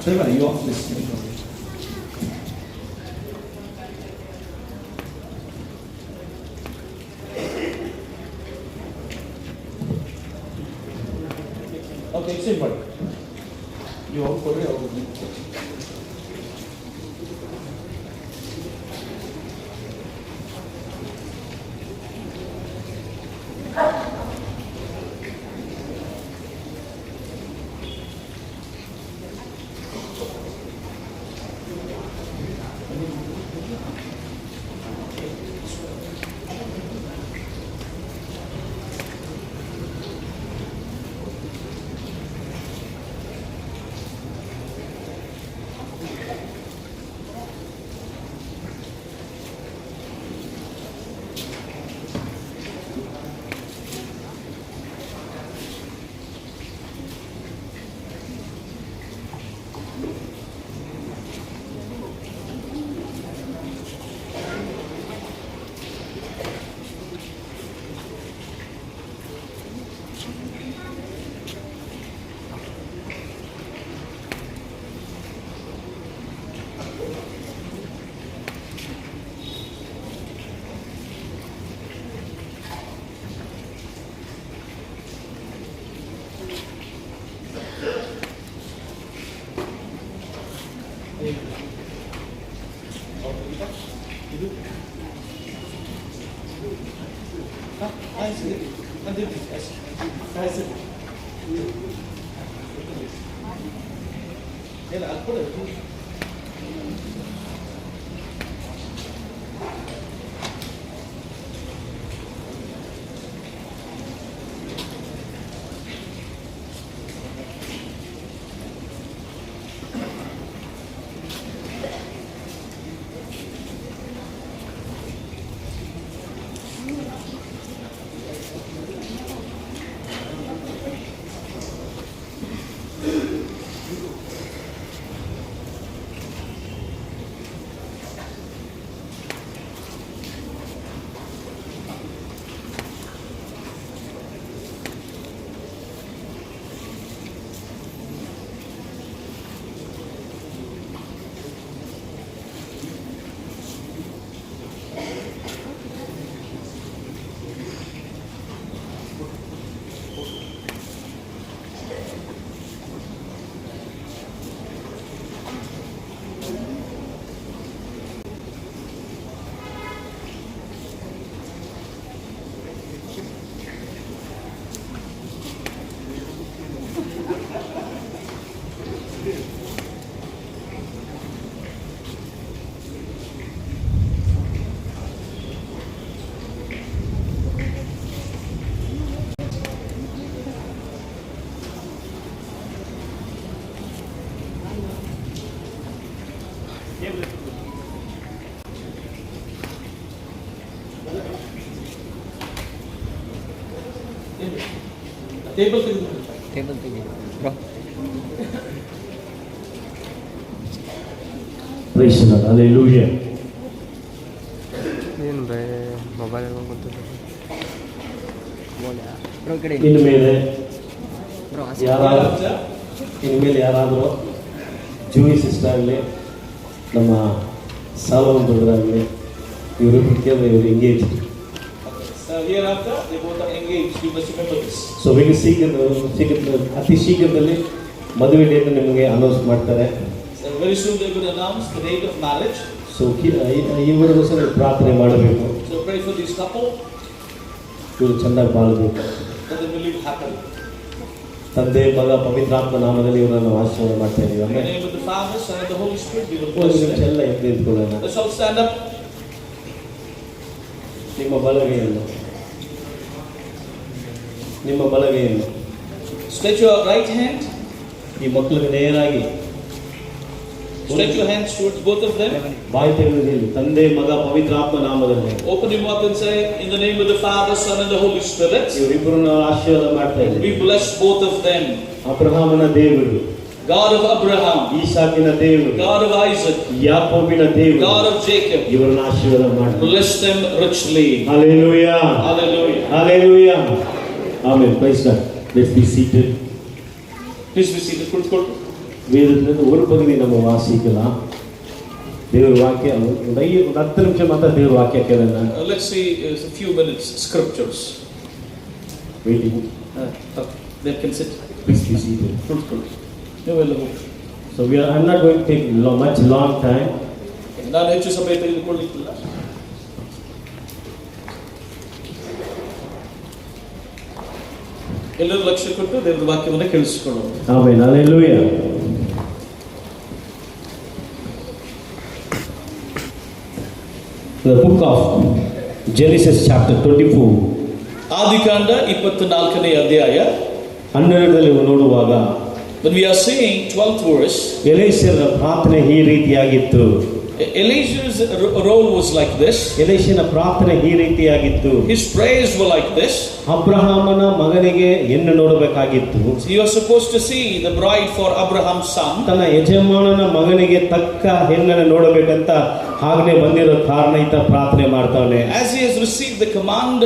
Trevor, you off this? Okay, simple. You all for it. Table table ತೆಗಿ bro. Praise the Lord. Hallelujah. ಏನು ಬೇ ಮೊಬೈಲ್ ಹೇಳ್ಕೊಂಡು ಕೂತಿದ್ದೆ ಬ್ರೋ ಈ ಕಡೆ ಇನ್ನು ಮೇಲೆ ಬ್ರೋ ಯಾರಾದರೂ ಜೂಯಿ ಸಿಸ್ಟರ್ ಆಗಲಿ ನಮ್ಮ ಸಾಲೋಮನ್ ಬ್ರದರ್ ಆಗಲಿ ಇವರಿಬ್ಬರು ಕೇಳಿದ್ರೆ ಇವರು engage. Hereafter, they both are engaged. You must remember this. So ಅತಿ ಶೀಘ್ರದಲ್ಲಿ ಮದುವೆ ಡೇಟ್ ನಿಮಗೆ ಅನೌನ್ಸ್ ಮಾಡ್ತಾರೆ. So very soon they will announce the date of marriage. So ಇವರಿಗೋಸ್ಕರ ಪ್ರಾರ್ಥನೆ ಮಾಡಬೇಕು. So pray for this couple ಇವರು ಚೆನ್ನಾಗಿ ಬಾಳಬೇಕು. that they will live happily. ತಂದೆ ಮಗ ಪವಿತ್ರಾತ್ಮ ನಾಮದಲ್ಲಿ ಇವರನ್ನು ಆಶೀರ್ವಾದ ಮಾಡ್ತಾ ಇದ್ದೀವಿ. In the name of the Father, Son, and the Holy Spirit, we will bless them. ಎಲ್ಲ ಎದ್ದು ನಿಂತ್ಕೊಳ್ಳೋಣ. Let's all stand up. ನಿಮ್ಮ ಬಲಗೈಯನ್ನು Stretch your right hand. ಈ ಮಕ್ಕಳಿಗೆ ನೇರಾಗಿ Stretch your hands towards both of them. ಬಾಯಿ ತೆಗೆದು ಹೇಳಿ, ತಂದೆ ಮಗ ಪವಿತ್ರಾತ್ಮ ನಾಮದಲ್ಲಿ Open your mouth and say, in the name of the Father, Son, and the Holy Spirit, ಇವರಿಬ್ಬರನ್ನು ಆಶೀರ್ವಾದ ಮಾಡ್ತಾ ಇದ್ದೀವಿ. we bless both of them. ಅಬ್ರಹಾಮನ ದೇವರು, God of Abraham, ಈಸಾಕಿನ ದೇವರು, God of Isaac, ಯಾಕೋಬಿನ ದೇವರು, God of Jacob, ಇವರನ್ನು ಆಶೀರ್ವಾದ ಮಾಡ್ತಾರೆ. bless them richly. Hallelujah. Hallelujah. Hallelujah. Amen. Praise God. Let's be seated. Please be seated. Good. ವೇದದಿಂದ ஒரு பகுதி நம்ம வாசிக்கலாம். ದೇವರ ವಾಕ್ಯ ಒಂದು 10 ನಿಮಿಷ ಮಾತ್ರ ದೇವರ ವಾಕ್ಯ ಕೇಳೋಣ. Let's see a few minutes scriptures. Waiting. They can sit. Please be seated. So I'm not going to take much long time. ನಾನು ಹೆಚ್ಚು ಸಮಯ ತೆಗೆದುಕೊಳ್ಳಲಿಕ್ಕಿಲ್ಲ. ಎಲ್ಲರೂ ಲಕ್ಷ್ಯ ಕೊಟ್ಟು ದೇವರ ವಾಕ್ಯವನ್ನು ಕೇಳಿಸಿಕೊಳ್ಳೋಣ. Amen. Hallelujah. The book of Genesis chapter 24. ಆದಿಕಾಂಡ 24ನೇ ಅಧ್ಯಾಯ. 12ರಲ್ಲಿ ನೋಡುವಾಗ when we are saying 12th verse, ಎಲೀಷನ ಪ್ರಾರ್ಥನೆ ಈ ರೀತಿಯಾಗಿತ್ತು. Elijah's role was like this. ಎಲೀಷನ ಪ್ರಾರ್ಥನೆ ಈ ರೀತಿಯಾಗಿತ್ತು. His prayers were like this. ಅಬ್ರಹಾಮನ ಮಗನಿಗೆ ಹೆಣ್ಣು ನೋಡಬೇಕಾಗಿತ್ತು. You are supposed to see the bride for Abraham's son. ತನ್ನ ಯಜಮಾನನ ಮಗನಿಗೆ ತಕ್ಕ ಹೆಣ್ಣನ್ನು ನೋಡಬೇಕಂತ ಆಜ್ಞೆ ಬಂದಿರೋ ಕಾರಣ ಈತ ಪ್ರಾರ್ಥನೆ ಮಾಡ್ತಾನೆ. As he has received the command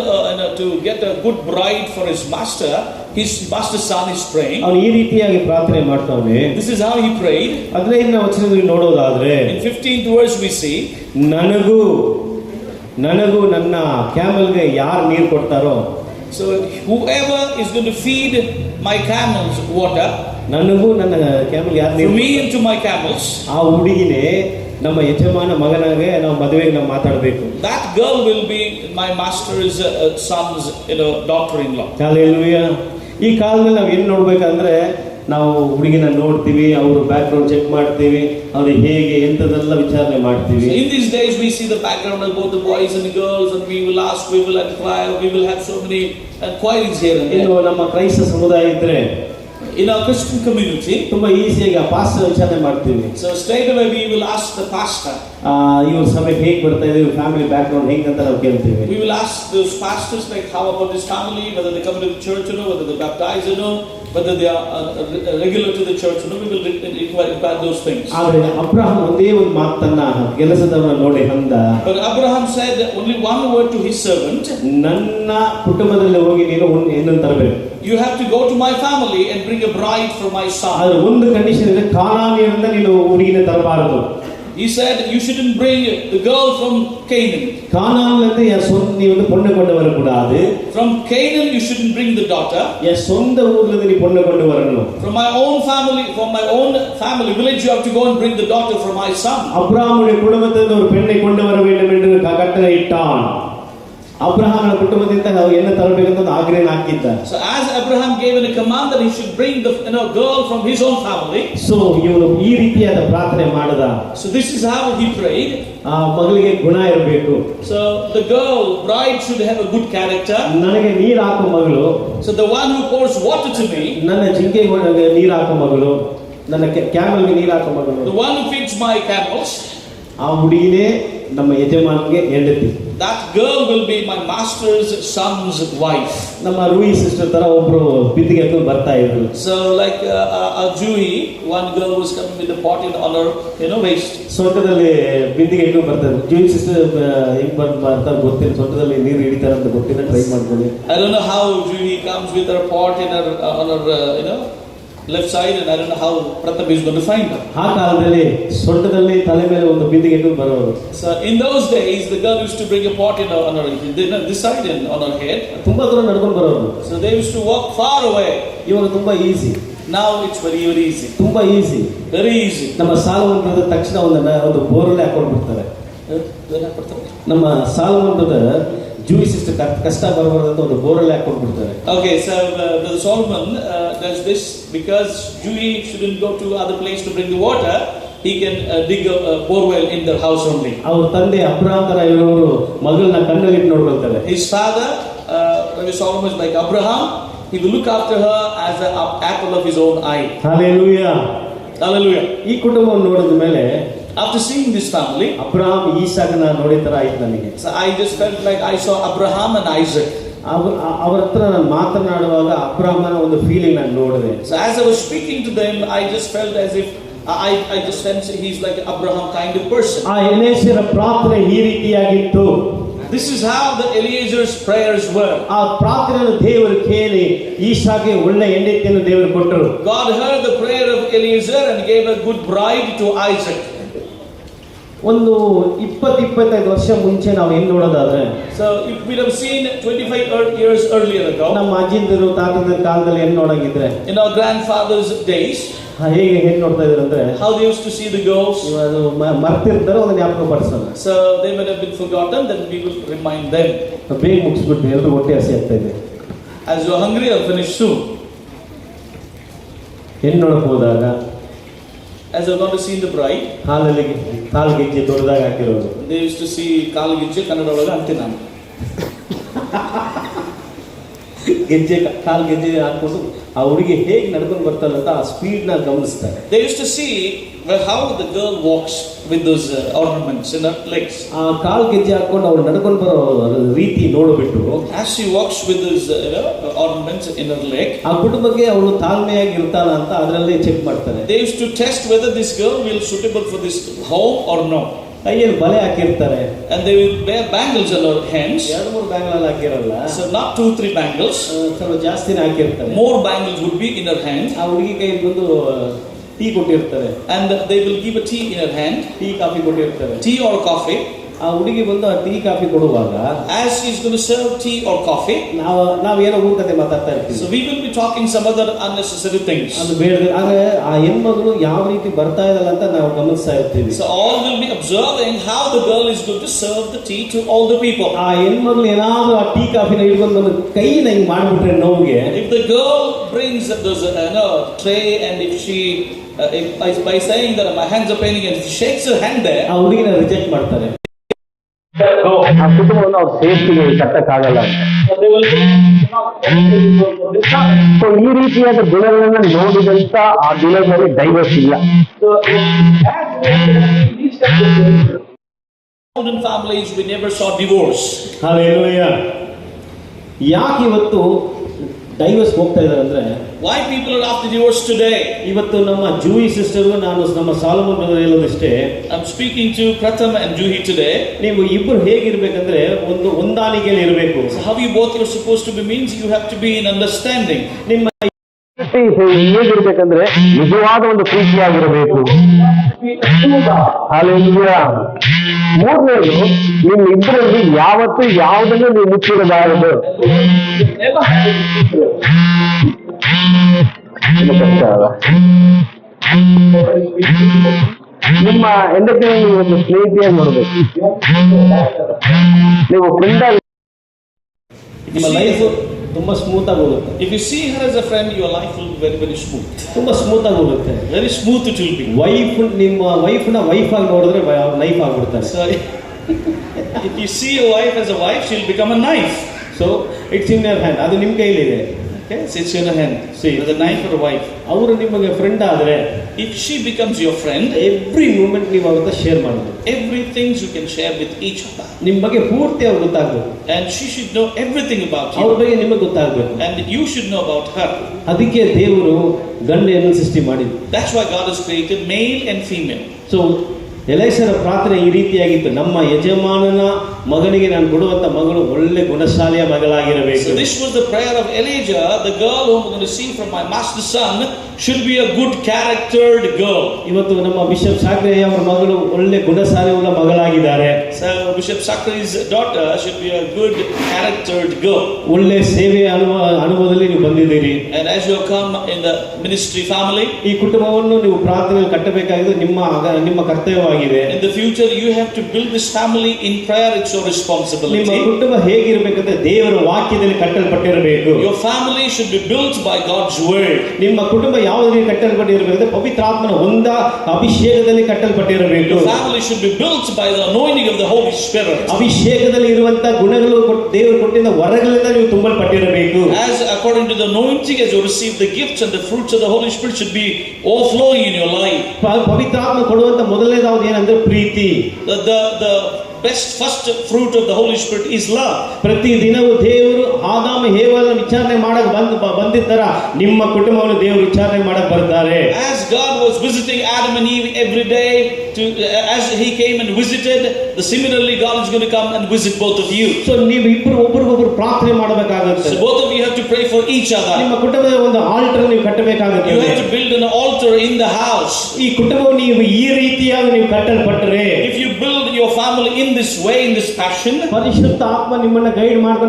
to get a good bride for his master's son is praying. ಅವನು ಈ ರೀತಿಯಾಗಿ ಪ್ರಾರ್ಥನೆ ಮಾಡ್ತಾನೆ. This is how he prayed. 15ನೇ ವಚನದಲ್ಲಿ ನೋಡೋದಾದ್ರೆ, In 15th verse we see, ನನಗೂ ನನ್ನ ಕ್ಯಾಮೆಲ್ಗೆ ಯಾರು ನೀರು ಕೊಡ್ತಾರೋ, so whoever is going to feed my camels water, ನನಗೂ ನನ್ನ ಕ್ಯಾಮೆಲ್ ಯಾರು for ನೀರು, me and to my camels, ಆ ಹುಡುಗಿನೇ ನಮ್ಮ ಯಜಮಾನ ಮಗನಾಗೆ ನಾವು ಮದುವೆಗೆ ನಾವು ಮಾತಾಡಬೇಕು. that girl will be my master's son's daughter-in-law. Hallelujah. ಈ ಕಾಲದಲ್ಲಿ ನಾವು ಏನು ನೋಡ್ಬೇಕಂದ್ರೆ, ನಾವು ಹುಡುಗಿನ ನೋಡ್ತೀವಿ, ಅವರು ಬ್ಯಾಕ್ ಗ್ರೌಂಡ್ ಚೆಕ್ ಮಾಡ್ತೀವಿ, ಅವ್ರಿಗೆ ಹೇಗೆ ಎಂತದೆಲ್ಲ ವಿಚಾರಣೆ ಮಾಡ್ತೀವಿ. So in these days we see the background of both the boys and the girls, and we will ask, we will inquire, we will have so many inquiries here and there. ಇನ್ನು ನಮ್ಮ ಕ್ರೈಸ್ತ ಸಮುದಾಯ ಇದ್ರೆ, in our Christian community, ತುಂಬಾ ಈಸಿಯಾಗಿ ಆ pastor ವಿಚಾರಣೆ ಮಾಡ್ತೀವಿ. so straight away we will ask the pastor, ಇವ್ರ ಸಭೆಗೆ ಹೇಗೆ ಬರ್ತಾ ಇದೆ, ಇವ್ರ ಫ್ಯಾಮಿಲಿ ಬ್ಯಾಕ್ ಗ್ರೌಂಡ್ ಹೇಗೆ ಅಂತ ನಾವು ಕೇಳ್ತೀವಿ. we will ask those pastors, like how about this family, whether they come to the church, whether they baptize, whether they are regular to the church, we will inquire those things. ಆದ್ರೆ Abraham ಒಂದೇ ಒಂದು ಮಾತನ್ನ ಕೆಲಸದವನ ನೋಡಿ ಅಂದ. But Abraham said only one word to his servant, ನನ್ನ ಕುಟುಂಬದಲ್ಲಿ ಹೋಗಿ ನೀನು ಏನಂತ ತರಬೇಕು. you have to go to my family and bring a bride for my son. ಆದ್ರೆ ಒಂದು ಕಂಡೀಷನ್ ಇದೆ, ಕಾನಾನಿಯರಿಂದ ನೀನು ಹುಡುಗಿನ ತರಬಾರದು. He said you shouldn't bring the girl from Canaan. கானான்ல என் சொந்த நீ வந்து பொண்ணு கொண்டு வர கூடாது. From Canaan you shouldn't bring the daughter. என் சொந்த ஊர்ல இருந்து நீ பொண்ணு கொண்டு வரணும். From my own family village you have to go and bring the daughter for my son. அப்ரஹாமுடைய குடும்பத்திலிருந்து ஒரு பெண்ணை கொண்டு வர வேண்டும் என்று கட்டளையிட்டான். ಅಬ್ರಹಾಮನ ಕುಟುಂಬದಿಂದ ಏನು ತರಬೇಕಂತ ಆಜ್ಞೆಯನ್ನು ಹಾಕಿದ್ದ. So as Abraham gave a command that he should bring the girl from his own family. So ಇವನು ಈ ರೀತಿಯಾದ ಪ್ರಾರ್ಥನೆ ಮಾಡಿದ. So this is how he prayed. ಆ ಮಗಳಿಗೆ ಗುಣ ಇರಬೇಕು. So the bride should have a good character. ನನಗೆ ನೀರು ಹಾಕೋ ಮಗಳು. So the one who pours water to me. ನನ್ನ ಜಿಂಕೆಗೆ ನೀರು ಹಾಕೋ ಮಗಳು, ನನ್ನ ಕ್ಯಾಮೆಲ್ಗೆ ನೀರು ಹಾಕೋ ಮಗಳು. The one who feeds my camels. ಆ ಹುಡುಗಿನೇ ನಮ್ಮ ಯಜಮಾನ್ಗೆ ಹೆಂಡತಿ. That girl will be my master's son's wife. ನಮ್ಮ ರೂಯಿ ಸಿಸ್ಟರ್ ತರ ಒಬ್ರು ಬಿಂದಿಗೆ ಎತ್ಕೊಂಡು ಬರ್ತಾ ಇದ್ರು. So like a Jewy, one girl was coming with a pot on her, waist. ಸೊಂಟದಲ್ಲಿ ಬಿಂದಿಗೆ ಎತ್ಕೊಂಡು ಬರ್ತಾರೆ. ಜೂಯಿ ಸಿಸ್ಟರ್ ಹೆಂಗ್ ಬರ್ತಾರೆ ಗೊತ್ತಿಲ್ಲ, ಸೊಂಟದಲ್ಲಿ ನೀರು ಹಿಡಿತಾರೆ ಅಂತ ಗೊತ್ತಿಲ್ಲ, ಟ್ರೈ ಮಾಡ್ಕೊಳ್ಳಿ. I don't know how Jewy comes with her pot in her on her left side, and I don't know how Pratham is going to find her. ಆ ಕಾಲದಲ್ಲಿ ಸೊಂಟದಲ್ಲಿ ತಲೆ ಮೇಲೆ ಒಂದು ಬಿಂದಿಗೆ ಎತ್ಕೊಂಡು ಬರೋರು. So in those days, the girl used to bring a pot on her this side and on her head. ತುಂಬಾ ದೂರ ನಡ್ಕೊಂಡು ಬರೋರು. So they used to walk far away. ಇವಾಗ ತುಂಬಾ easy. Now it's very easy. ತುಂಬಾ easy. Very easy. ನಮ್ಮ ಸಾಲವಂತದ ತಕ್ಷಣ ಒಂದು ಬೋರ್ಲೆ ಹಾಕೊಂಡು ಬಿಡ್ತಾರೆ. ನಮ್ಮ ಸಾಲವಂತದ ಜೂಯಿ ಸಿಸ್ಟರ್ ಕಷ್ಟ ಬರಬಾರದು ಅಂತ ಒಂದು ಬೋರ್ಲೆ ಹಾಕೊಂಡು ಬಿಡ್ತಾರೆ. Okay, so Brother Solomon does this because Jewy shouldn't go to other place to bring the water. He can dig a borewell in their house only. ಅವ್ರ ತಂದೆ ಅಬ್ರಹಾಂ ತರ ಇರೋರು ಮಗಳನ್ನ ಕಣ್ಣಲ್ಲಿ ನೋಡ್ಕೊಳ್ತಾರೆ. His father, Brother Solomon, is like Abraham. He will look after her as an apple of his own eye. Hallelujah. Hallelujah. ಈ ಕುಟುಂಬವನ್ನು ನೋಡಿದ ಮೇಲೆ after seeing this family, Abraham ಈಸಾಕನ ನೋಡಿದ ತರ ಆಯ್ತು ನನಗೆ. So I just felt like I saw Abraham and Isaac. ಅವರ ಹತ್ರ ನಾನು ಮಾತನಾಡುವಾಗ ಅಬ್ರಹಾಮನ ಒಂದು ಫೀಲಿಂಗ್ ನಾನು ನೋಡಿದೆ. So as I was speaking to them, I just felt as if I just sensed he's like an Abraham kind of person. ಆ ಎಲೇಷರ ಪ್ರಾರ್ಥನೆ ಈ ರೀತಿಯಾಗಿತ್ತು. This is how the Eliezer's prayers were. ಆ ಪ್ರಾರ್ಥನೆಯನ್ನು ದೇವರು ಕೇಳಿ ಈಸಾಗೆ ಒಳ್ಳೆ ಹೆಂಡತಿಯನ್ನು ದೇವರು ಕೊಟ್ಟರು. God heard the prayer of Eliezer and gave a good bride to Isaac. ಒಂದು 20-25 ವರ್ಷ ಮುಂಚೆ ನಾವು ಏನ್ ನೋಡೋದಾದ್ರೆ, so if we have seen 25 years earlier ago, ನಮ್ಮ ಅಜ್ಜಿಂದರು ತಾತಂದ್ರ ಕಾಲದಲ್ಲಿ ಏನ್ ನೋಡಂಗಿದ್ರೆ, in our grandfather's days, ಹೇಗೆ ಏನ್ ನೋಡ್ತಾ ಇದ್ರು ಅಂದ್ರೆ, how they used to see the girls. ಅದು ಮರ್ತಿರ್ತಾರೆ, ಒಂದು ಜ್ಞಾಪಕ ಪಡಿಸೋಣ. So they might have been forgotten, then we will remind them. ಬೇಗ ಮುಗಿಸ್ಬಿಟ್ಟು ಎಲ್ಲರೂ ಹೊಟ್ಟೆ ಹಸಿ ಆಗ್ತಾ ಇದೆ. As you are hungry, I'll finish soon. ಏನ್ ನೋಡಕ್ ಹೋದಾಗ, as you're going to see the bride, ಹಾಲಲ್ಲಿ ಕಾಲು ಗೆಜ್ಜೆ ದೊಡ್ಡದಾಗಿ ಹಾಕಿರೋದು. they used to see ಕಾಲು ಗೆಜ್ಜೆ ಕನ್ನಡ ಒಳಗೆ ಅಂತೀನಿ ನಾನು. ಗೆಜ್ಜೆ ಕಾಲು ಗೆಜ್ಜೆ ಹಾಕೊಂಡು ಆ ಹುಡುಗಿ ಹೇಗೆ ನಡ್ಕೊಂಡು ಬರ್ತಾಳೆ ಅಂತ ಆ ಸ್ಪೀಡ್ ನ ಗಮನಿಸ್ತಾರೆ. They used to see how the girl walks with those ornaments in her legs. ಆ ಕಾಲು ಗೆಜ್ಜೆ ಹಾಕೊಂಡು ಅವಳು ನಡ್ಕೊಂಡು ಬರೋ ರೀತಿ ನೋಡ್ಬಿಟ್ಟು, as she walks with those ornaments in her leg, ಆ ಕುಟುಂಬಕ್ಕೆ ಅವಳು ತಾಳ್ಮೆಯಾಗಿ ಇರ್ತಾಳ ಅಂತ ಅದರಲ್ಲಿ ಚೆಕ್ ಮಾಡ್ತಾರೆ. They used to test whether this girl will suitable for this home or no. ಕೈಯಲ್ಲಿ ಬಲೆ ಹಾಕಿರ್ತಾರೆ, and they will wear bangles on her hands. 2-3 bangle ಹಾಕಿರಲ್ಲ, so not 2-3 bangles, ಸ್ವಲ್ಪ ಜಾಸ್ತಿನೇ ಹಾಕಿರ್ತಾರೆ. more bangles would be in her hand. ಆ ಹುಡುಗಿ ಕೈಯಲ್ಲಿ ಬಂದು ಟೀ ಕೊಟ್ಟಿರ್ತಾರೆ, and they will give a tea in her hand, tea coffee ಕೊಟ್ಟಿರ್ತಾರೆ. tea or coffee. ಆ ಹುಡುಗಿ ಬಂದು ಆ ಟೀ ಕಾಫಿ ಕೊಡುವಾಗ, as she is going to serve tea or coffee, ನಾವೇನೋ ಊಟಕ್ಕೆ ಮಾತಾಡ್ತಾ ಇರ್ತೀವಿ. so we will be talking some other unnecessary things. ಅದು ಬೇಡ. ಆಗ ಆ ಹೆಣ್ಮಗಳು ಯಾವ ರೀತಿ ಬರ್ತಾ ಇರಲ್ಲ ಅಂತ ನಾವು ಗಮನಿಸ್ತಾ ಇರ್ತೀವಿ. so all will be observing how the girl is going to serve the tea to all the people. ಆ ಹೆಣ್ಮಗಳು ಏನಾದ್ರೂ ಆ ಟೀ ಕಾಫಿನ ಹಿಡ್ಕೊಂಡು ಬಂದು ಕೈನ ಹಿಂಗ್ ಮಾಡ್ಬಿಟ್ರೆ ನೋವಿಗೆ, if the girl brings those tray, and if she by saying that my hands are paining and if she shakes her hand there, ಆ ಹುಡುಗಿನ ರಿಜೆಕ್ಟ್ ಮಾಡ್ತಾರೆ. ಆ ಕುಟುಂಬವನ್ನು ಅವ್ರ ಸೇಫ್ಟಿಗೆ ಕಟ್ಟಕ್ಕಾಗಲ್ಲ ಅಂತ. ಈ ರೀತಿಯಾದ ಗುಣಗಳನ್ನ ನೋಡಿದಂತ ಆ ದಿನಗಳಲ್ಲಿ ಡೈವರ್ಸ್ ಇಲ್ಲ. modern families we never saw divorce. Hallelujah. ಯಾಕೆ ಇವತ್ತು ಡೈವರ್ಸ್ ಹೋಗ್ತಾ ಇದ್ದಾರೆ ಅಂದ್ರೆ, why people are after divorce today? ಇವತ್ತು ನಮ್ಮ ಜೂಯಿ ಸಿಸ್ಟರ್ಗೂ ನಾನು ನಮ್ಮ ಸಾಲಮನ್ ಬ್ರದರ್ ಹೇಳೋದಿಷ್ಟೇ, I'm speaking to Pratham and Juhi today. ನೀವು ಇಬ್ಬರು ಹೇಗಿರ್ಬೇಕಂದ್ರೆ ಒಂದು ಹೊಂದಾಣಿಕೆಯಲ್ಲಿ ಇರಬೇಕು. So how you both are supposed to be means you have to be in understanding. ನಿಮ್ಮ ಹೇಗಿರ್ಬೇಕಂದ್ರೆ ನಿಜವಾದ ಒಂದು ಪ್ರೀತಿಯಾಗಿರಬೇಕು. ಹಾಲೆಲೂಯಾ. ಮೂರನೇದು, ನಿಮ್ಮ ಇಬ್ಬರಲ್ಲಿ ಯಾವತ್ತೂ ಯಾವುದನ್ನು ನೀವು ಮುಚ್ಚಿರಬಾರದು. ನಿಮ್ಮ ಹೆಂಡತಿ ನೀವು ಒಂದು ಸ್ನೇಹಿತೆಯಾಗಿ ನೋಡಬೇಕು. ನೀವು ಫ್ರೆಂಡ್ ಆಗಿ ನಿಮ್ಮ ಲೈಫ್ ತುಂಬಾ ಸ್ಮೂತ್ ಆಗಿ ಹೋಗುತ್ತೆ. If you see her as a friend, your life will be very, very smooth. ತುಂಬಾ ಸ್ಮೂತ್ ಆಗಿ ಹೋಗುತ್ತೆ. Very smooth it will be. ನಿಮ್ಮ ವೈಫ್ನ ವೈಫ್ ಆಗಿ ನೋಡಿದ್ರೆ ಲೈಫ್ ಆಗ್ಬಿಡ್ತಾರೆ. So if you see your wife as a wife, she'll become a knife. So it's in your hand. ಅದು ನಿಮ್ಮ ಕೈಲಿದೆ. Okay, so it's in your hand. See, with a knife or a wife. ಅವರು ನಿಮಗೆ friend ಆದ್ರೆ If she becomes your friend, every moment ನೀವು ಅವ್ರ ಹತ್ರ share ಮಾಡಬೇಕು. everything you can share with each other. ನಿಮ್ಮ ಬಗ್ಗೆ ಪೂರ್ತಿ ಅವ್ರಿಗೆ ಗೊತ್ತಾಗಬೇಕು. And she should know everything about ಅವ್ರ you. ಬಗ್ಗೆ ನಿಮಗೆ ಗೊತ್ತಾಗಬೇಕು. And you should know about her. ಅದಕ್ಕೆ ದೇವರು ಗಂಡ ಹೆಣ್ಣು ಸೃಷ್ಟಿ ಮಾಡಿದ್ರು. That's why God has created male and female. So ಎಲೈಸರ ಪ್ರಾರ್ಥನೆ ಈ ರೀತಿಯಾಗಿತ್ತು, ನಮ್ಮ ಯಜಮಾನನ ಮಗನಿಗೆ ನಾನು ಕೊಡುವಂತ ಮಗಳು ಒಳ್ಳೆ ಗುಣಶಾಲಿಯ ಮಗಳಾಗಿರಬೇಕು. So this was the prayer of Elijah. The girl whom I'm going to receive from my master's son should be a good charactered girl. ಇವತ್ತು ನಮ್ಮ ಬಿಷಪ್ ಶಾಕ್ರಯ್ಯ ಅವರ ಮಗಳು ಒಳ್ಳೆ ಗುಣಶಾಲಿ ಉಳ್ಳ ಮಗಳಾಗಿದ್ದಾರೆ. So Bishop Sakri's daughter should be a good charactered girl. ಒಳ್ಳೆ ಸೇವೆಯ ಅನುಭವದಲ್ಲಿ ನೀವು ಬಂದಿದ್ದೀರಿ. And as you have come in the ministry family, ಈ ಕುಟುಂಬವನ್ನು ನೀವು ಪ್ರಾರ್ಥನೆಯಲ್ಲಿ ಕಟ್ಟಬೇಕಾಗಿದ್ದು ನಿಮ್ಮ ಕರ್ತವ್ಯವಾಗಿದೆ. in the future you have to build this family in prayer. It's your ನಿಮ್ಮ responsibility. ಕುಟುಂಬ ಹೇಗಿರಬೇಕಂದ್ರೆ ದೇವರ ವಾಕ್ಯದಲ್ಲಿ ಕಟ್ಟಲ್ಪಟ್ಟಿರಬೇಕು. Your family should be built by God's word. ನಿಮ್ಮ ಕುಟುಂಬ ಯಾವುದರಲ್ಲಿ ಕಟ್ಟಲ್ಪಟ್ಟಿರಬೇಕಂದ್ರೆ ಪವಿತ್ರಾತ್ಮನ ಅಭಿಷೇಕದಲ್ಲಿ ಕಟ್ಟಲ್ಪಟ್ಟಿರಬೇಕು. Your family should be built by the anointing of the Holy Spirit. ಅಭಿಷೇಕದಲ್ಲಿ ಇರುವಂತ ಗುಣಗಳು ದೇವರು ಕೊಟ್ಟಿದ್ದ ವರಗಳಿಂದ ನೀವು ತುಂಬಲ್ಪಟ್ಟಿರಬೇಕು. As according to the anointing, as you receive the gifts and the fruits of the Holy Spirit should be overflowing in your life. ಪವಿತ್ರಾತ್ಮ ಕೊಡುವಂತ ಮೊದಲನೇದಾவது ಏನಂದ್ರೆ ಪ್ರೀತಿ. The best first fruit of the Holy Spirit is love. ಪ್ರತಿ ದಿನವೂ ದೇವರು ಆದಾಮ ಹೇವಲನ್ನು ವಿಚಾರಣೆ ಮಾಡಕ್ ಬಂದಿರ್ತಾರ, ನಿಮ್ಮ ಕುಟುಂಬವನ್ನು ದೇವರು ವಿಚಾರಣೆ ಮಾಡಕ್ ಬರ್ತಾರೆ. As God was visiting Adam and Eve every day, as He came and visited, similarly God is going to come and visit both of you. So ನೀವು ಇಬ್ಬರು ಒಬ್ಬರಿಗೊಬ್ಬರು ಪ್ರಾರ್ಥನೆ ಮಾಡಬೇಕಾಗುತ್ತೆ. So both of you have to pray for each other. ನಿಮ್ಮ ಕುಟುಂಬದ ಒಂದು alter ನೀವು ಕಟ್ಟಬೇಕಾಗುತ್ತೆ. You have to build an altar in the house. ಈ ಕುಟುಂಬವು ನೀವು ಈ ರೀತಿಯಾಗಿ ನೀವು ಕಟ್ಟಲ್ಪಟ್ಟರೆ, If you build your family in this way, in this passion, ಪರಿಶುದ್ಧ ಆತ್ಮ ನಿಮ್ಮನ್ನ ಗೈಡ್ ಮಾಡ್ಕೊಂಡು